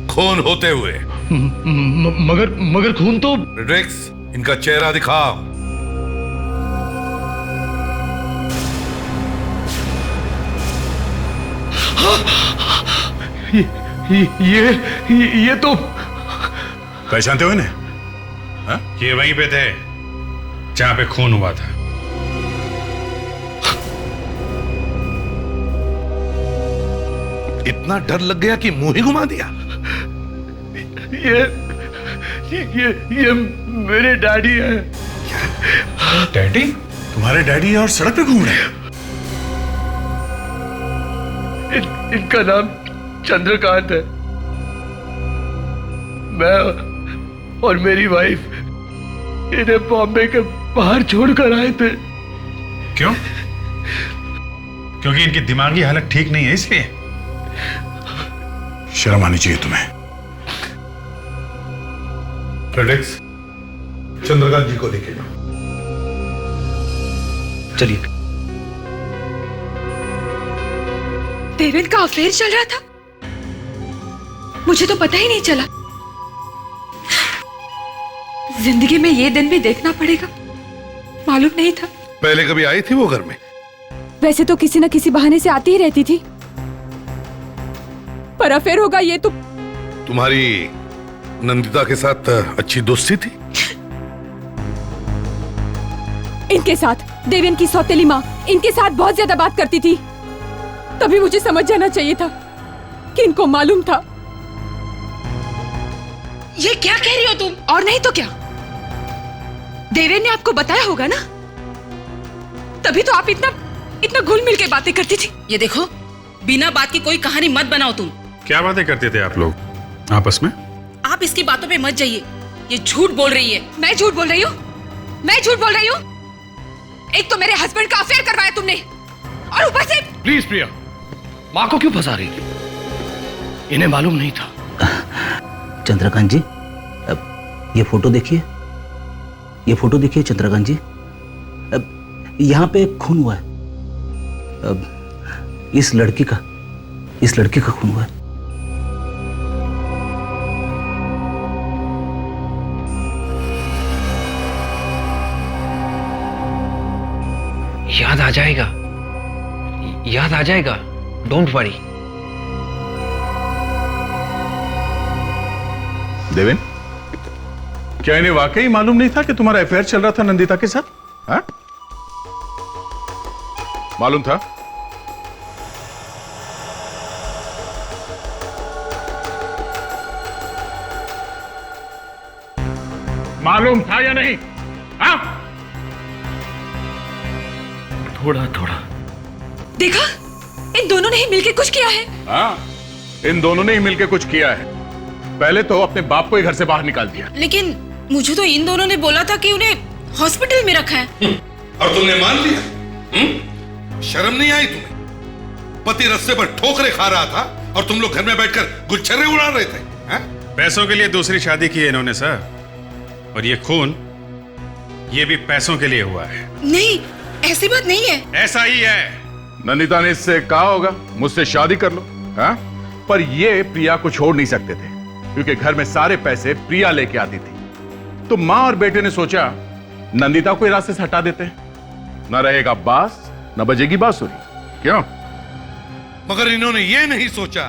खून होते हुए। मगर खून तो। फ्रेडरिक्स, इनका चेहरा दिखाओ। ये तो पहचानते हो इन्हें? ये वहीं पे थे जहां पे खून हुआ था। इतना डर लग गया कि मुंह ही घुमा दिया। ये मेरे डैडी है। डैडी? तुम्हारे डैडी और सड़क पे घूम रहे हैं? इनका नाम चंद्रकांत है। मैं और मेरी वाइफ इन्हें बॉम्बे के बाहर छोड़कर आए थे। क्यों? क्योंकि इनकी दिमागी हालत ठीक नहीं है इसलिए? शर्म आनी चाहिए तुम्हें। फ्रेडरिक्स, चंद्रकांत जी को लेके जाओ। चलिए। देवेंद्र का अफेयर चल रहा था, मुझे तो पता ही नहीं चला। जिंदगी में ये दिन भी देखना पड़ेगा, मालूम नहीं था। पहले कभी आई थी वो घर में? वैसे तो किसी न किसी बहाने से आती ही रहती थी, पर अफेयर होगा ये तो। तुम्हारी नंदिता के साथ अच्छी दोस्ती थी? इनके साथ, देवेंद्र की सौतेली माँ इनके साथ बहुत ज्यादा बात करती थी। तभी मुझे समझ जाना चाहिए था कि इनको मालूम था। ये क्या कह रही हो तुम? और नहीं तो क्या, देवेंद्र ने आपको बताया होगा ना, तभी तो आप इतना घुल मिल के बातें करती थी। ये देखो, बिना बात की कोई कहानी मत बनाओ तुम। क्या बातें करते थे आप लोग आपस में? आप इसकी बातों पे मत जाइए, ये झूठ बोल रही है। मैं झूठ बोल रही हूँ? मैं झूठ बोल रही हूँ? एक तो मेरे हस्बैंड का अफेयर करवाया तुमने, और ऊपर से। प्लीज प्रिया, माँ को क्यों फंसा रही थी? इन्हें मालूम नहीं था। चंद्रकांत जी, अब ये फोटो देखिए, ये फोटो देखिए चंद्रकांत जी। अब यहाँ पे खून हुआ है। अब इस लड़की का खून हुआ है। याद आ जाएगा, डोंट वरी। देवेन, क्या इन्हें वाकई मालूम नहीं था कि तुम्हारा अफेयर चल रहा था नंदिता के साथ? हाँ? मालूम था? मालूम था या नहीं? हाँ? थोड़ा थोड़ा। देखा, इन दोनों ने ही मिलके कुछ किया है। हाँ, इन दोनों ने ही मिलके कुछ किया है। पहले तो अपने बाप को ही घर से बाहर निकाल दिया। लेकिन मुझे तो इन दोनों ने बोला था कि उन्हें हॉस्पिटल में रखा है। और तुमने मान लिया? शर्म नहीं आई तुम्हें? पति रास्ते पर ठोकरे खा रहा था और तुम लोग घर में बैठकर गुलछर्रे उड़ा रहे थे। पैसों के लिए दूसरी शादी की है इन्होंने सर, और ये खून, ये भी पैसों के लिए हुआ है। नहीं, ऐसी बात नहीं है। ऐसा ही है। नंदिता ने इससे कहा होगा मुझसे शादी कर लो, हाँ? पर ये प्रिया को छोड़ नहीं सकते थे, क्योंकि घर में सारे पैसे प्रिया लेके आती थी। तो माँ और बेटे ने सोचा नंदिता को रास्ते से हटा देते हैं, न रहेगा बास न बजेगी बांसुरी। क्यों? मगर इन्होंने ये नहीं सोचा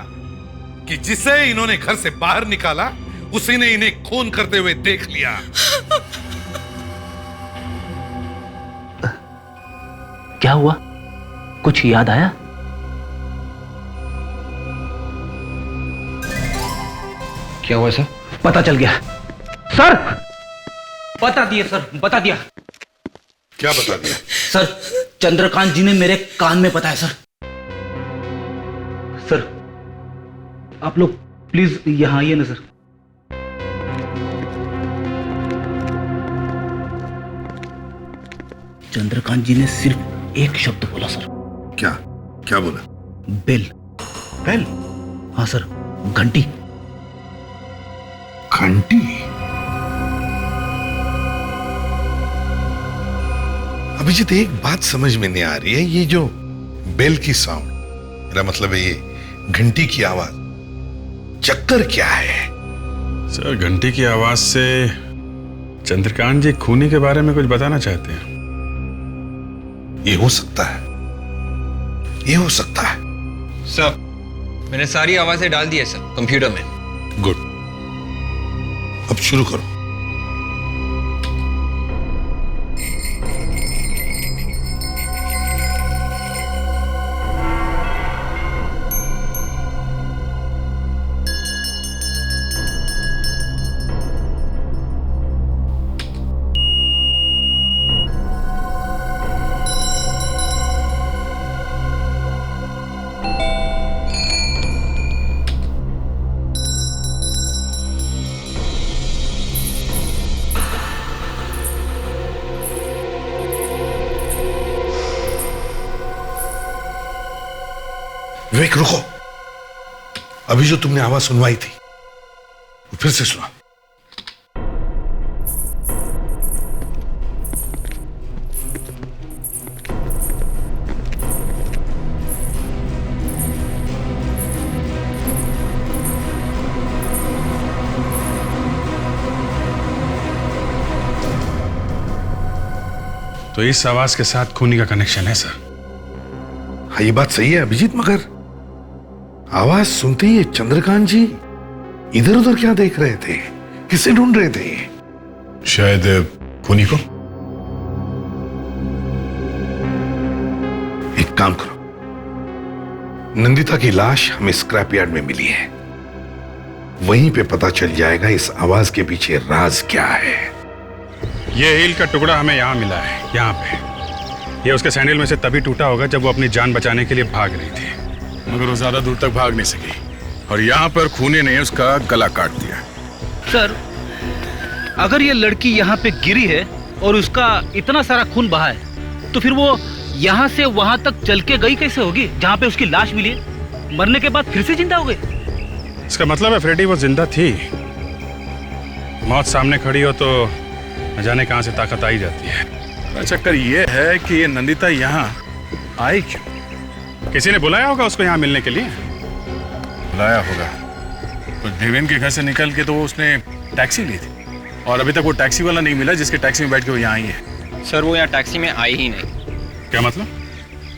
कि जिसे इन्होंने घर से बाहर निकाला उसी ने इन्हें खून करते हुए देख लिया। क्या हुआ? कुछ याद आया? क्या हुआ सर? पता चल गया सर। बता दिया सर, बता दिया। क्या बता दिया? सर, चंद्रकांत जी ने मेरे कान में बताया सर। सर, आप लोग प्लीज यहां आइए ना सर। चंद्रकांत जी ने सिर्फ एक शब्द बोला सर। क्या क्या बोला? बेल। बेल? हाँ सर, घंटी। घंटी? अभिजीत, एक बात समझ में नहीं आ रही है, ये जो बेल की साउंड, मेरा मतलब है ये घंटी की आवाज, चक्कर क्या है? सर, घंटी की आवाज से चंद्रकांत जी खूनी के बारे में कुछ बताना चाहते हैं। ये हो सकता है, ये हो सकता है। सर, मैंने सारी आवाजें डाल दी है सर कंप्यूटर में। गुड, अब शुरू करो। विवेक, रुको। अभी जो तुमने आवाज सुनवाई थी वो फिर से सुना। तो इस आवाज के साथ खूनी का कनेक्शन है सर। हाँ, ये बात सही है अभिजीत, मगर आवाज सुनते ही चंद्रकांत जी इधर उधर क्या देख रहे थे? किसे ढूंढ रहे थे? शायद खूनी को। एक काम करो, नंदिता की लाश हमें स्क्रैप यार्ड में मिली है, वहीं पे पता चल जाएगा इस आवाज के पीछे राज क्या है। ये हील का टुकड़ा हमें यहाँ मिला है, यहाँ पे। ये उसके सैंडल में से तभी टूटा होगा जब वो अपनी जान बचाने के लिए भाग रही थी, मगर वो ज्यादा दूर तक भाग नहीं सकी और यहाँ पर खूनी ने उसका गला काट दिया। सर, अगर ये लड़की यहाँ पे गिरी है और उसका इतना सारा खून बहा है, तो फिर वो यहाँ से वहां तक चल के गई कैसे होगी जहाँ पे उसकी लाश मिली है? मरने के बाद फिर से जिंदा हो गई? इसका मतलब है फ्रेडी वो जिंदा थी। मौत सामने खड़ी हो तो न जाने कहां से ताकत आई जाती है। चक्कर ये है कि ये नंदिता यहाँ आई क्यों? किसी ने बुलाया होगा उसको यहाँ मिलने के लिए। बुलाया होगा तो देवेन के घर से निकल के तो उसने टैक्सी ली थी और अभी तक वो टैक्सी वाला नहीं मिला जिसके टैक्सी में बैठ के वो यहाँ आई है। सर, वो यहाँ टैक्सी में आई ही नहीं। क्या मतलब?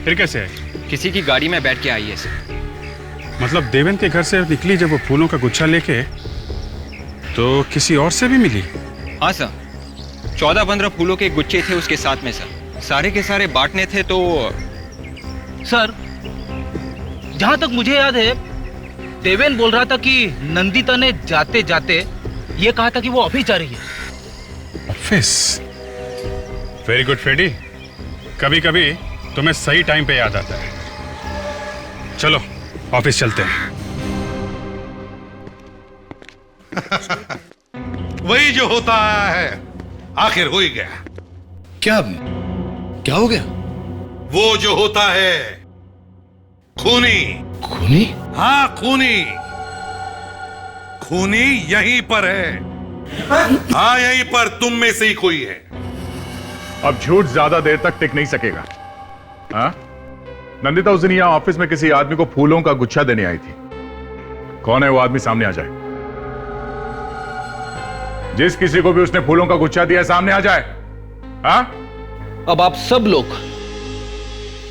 फिर कैसे आई? किसी की गाड़ी में बैठ के आई है सर। मतलब देवेन के घर से निकली जब वो फूलों का गुच्छा लेके, तो किसी और से भी मिली? हाँ सर, 14-15 फूलों के गुच्छे थे उसके साथ में सर। सारे के सारे बांटने थे तो। सर, जहां तक मुझे याद है, देवेन बोल रहा था कि नंदिता ने जाते जाते ये कहा था कि वो ऑफिस जा रही है। ऑफिस? वेरी गुड फ्रेडी, कभी कभी तुम्हें सही टाइम पे याद आता है। चलो ऑफिस चलते हैं। वही जो होता है आखिर हो ही गया। क्या क्या हो गया? वो जो होता है खूनी। खूनी? हाँ, खूनी। खूनी यहीं पर है। हाँ, यहीं पर तुम में से ही कोई है। अब झूठ ज्यादा देर तक टिक नहीं सकेगा। हाँ? नंदिता उस दिन यहां ऑफिस में किसी आदमी को फूलों का गुच्छा देने आई थी। कौन है वो आदमी? सामने आ जाए। जिस किसी को भी उसने फूलों का गुच्छा दिया सामने आ जाए। हाँ? अब आप सब लोग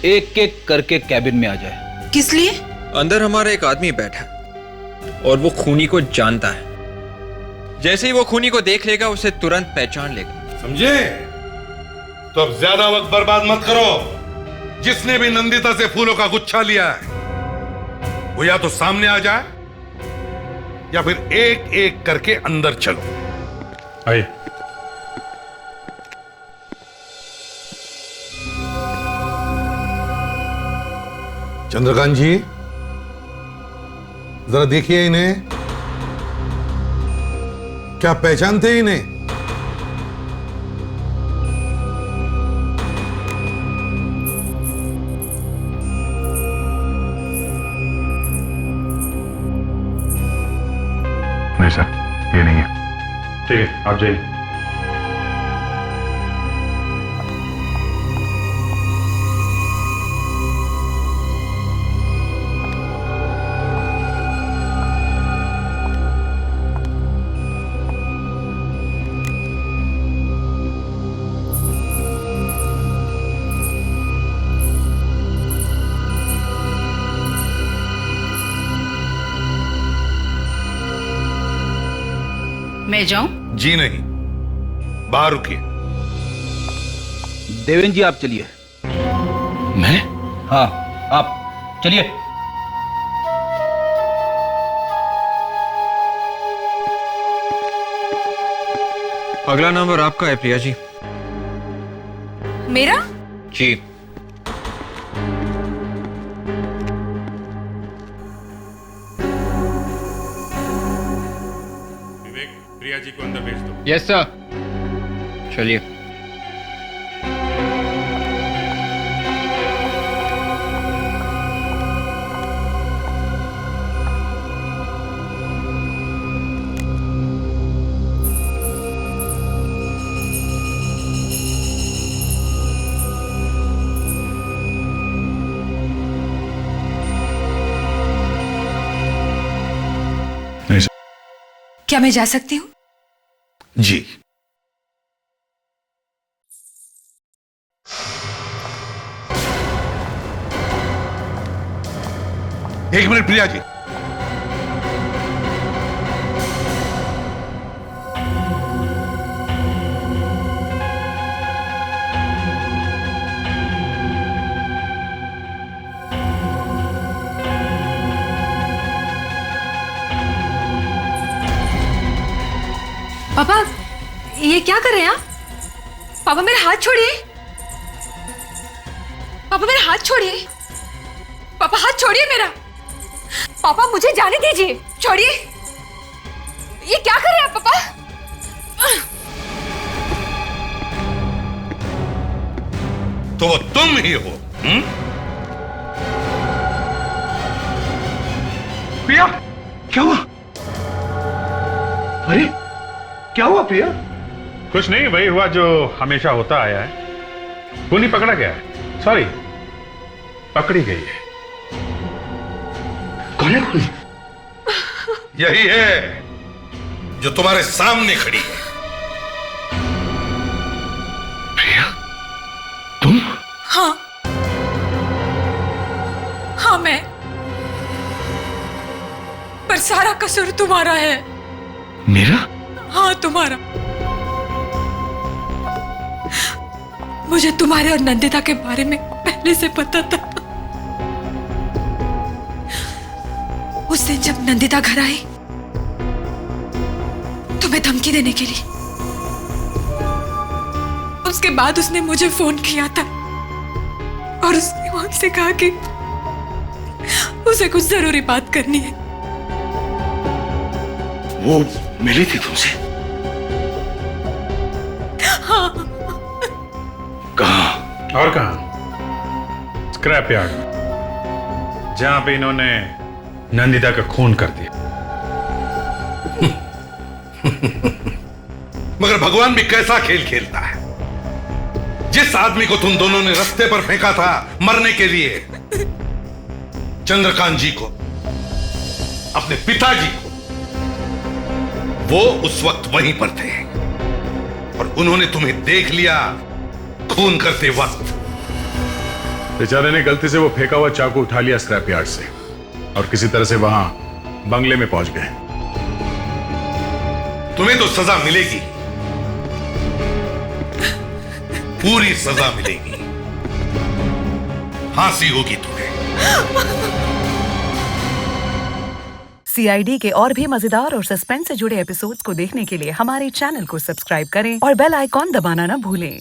एक एक करके कैबिन में आ जाए। किस लिए? अंदर हमारा एक आदमी बैठा है और वो खूनी को जानता है। जैसे ही वो खूनी को देख लेगा उसे तुरंत पहचान लेगा। समझे? तो अब ज्यादा वक्त बर्बाद मत करो। जिसने भी नंदिता से फूलों का गुच्छा लिया है वो या तो सामने आ जाए या फिर एक एक करके अंदर चलो। आइए। चंद्रकांत जी, जरा देखिए इन्हें। क्या पहचानते इन्हें? नहीं सर, ये नहीं है। ठीक है, आप जाइए। मैं जाऊं? जी नहीं, बाहर रुकिए। देवेंद्र जी आप चलिए। मैं? हाँ, आप चलिए। अगला नंबर आपका है प्रिया जी। मेरा? जी। प्रिया जी को अंदर भेज दो। Yes sir. चलिए। क्या मैं जा सकती हूँ? जी। एक मिनट प्रिया जी। पापा, ये क्या कर रहे हैं आप? पापा मेरा हाथ छोड़िए। पापा मेरा हाथ छोड़िए। पापा हाथ छोड़िए मेरा। पापा मुझे जाने दीजिए। छोड़िए। ये क्या कर रहे हैं आप पापा? तो वो तुम ही हो? प्रिया, क्या हुआ? अरे क्या हुआ प्रिया? कुछ नहीं, वही हुआ जो हमेशा होता आया है। खूनी पकड़ा गया है। सॉरी, पकड़ी गई है। कौन है खूनी? यही है जो तुम्हारे सामने खड़ी है। प्रिया, तुम? हाँ हाँ मैं। पर सारा कसूर तुम्हारा है। मेरा? हाँ तुम्हारा। मुझे तुम्हारे और नंदिता के बारे में पहले से पता था। उस दिन जब नंदिता घर आई तुम्हें धमकी देने के लिए, उसके बाद उसने मुझे फोन किया था और उसने मुझसे कहा कि उसे कुछ जरूरी बात करनी है। वो मिली थी तुमसे? हाँ। कहाँ? और कहाँ? स्क्रैप यार्ड, जहां पे इन्होंने नंदिता का खून कर दिया। मगर भगवान भी कैसा खेल खेलता है। जिस आदमी को तुम दोनों ने रास्ते पर फेंका था मरने के लिए, चंद्रकांत जी को, अपने पिताजी को, वो उस वक्त वहीं पर थे और उन्होंने तुम्हें देख लिया खून करते वक्त। बेचारे ने गलती से वो फेंका हुआ चाकू उठा लिया स्क्रैप यार्ड से और किसी तरह से वहां बंगले में पहुंच गए। तुम्हें तो सजा मिलेगी, पूरी सजा मिलेगी। फांसी होगी तुम्हें। CID के और भी मजेदार और सस्पेंस से जुड़े एपिसोड्स को देखने के लिए हमारे चैनल को सब्सक्राइब करें और बेल आइकॉन दबाना ना भूलें।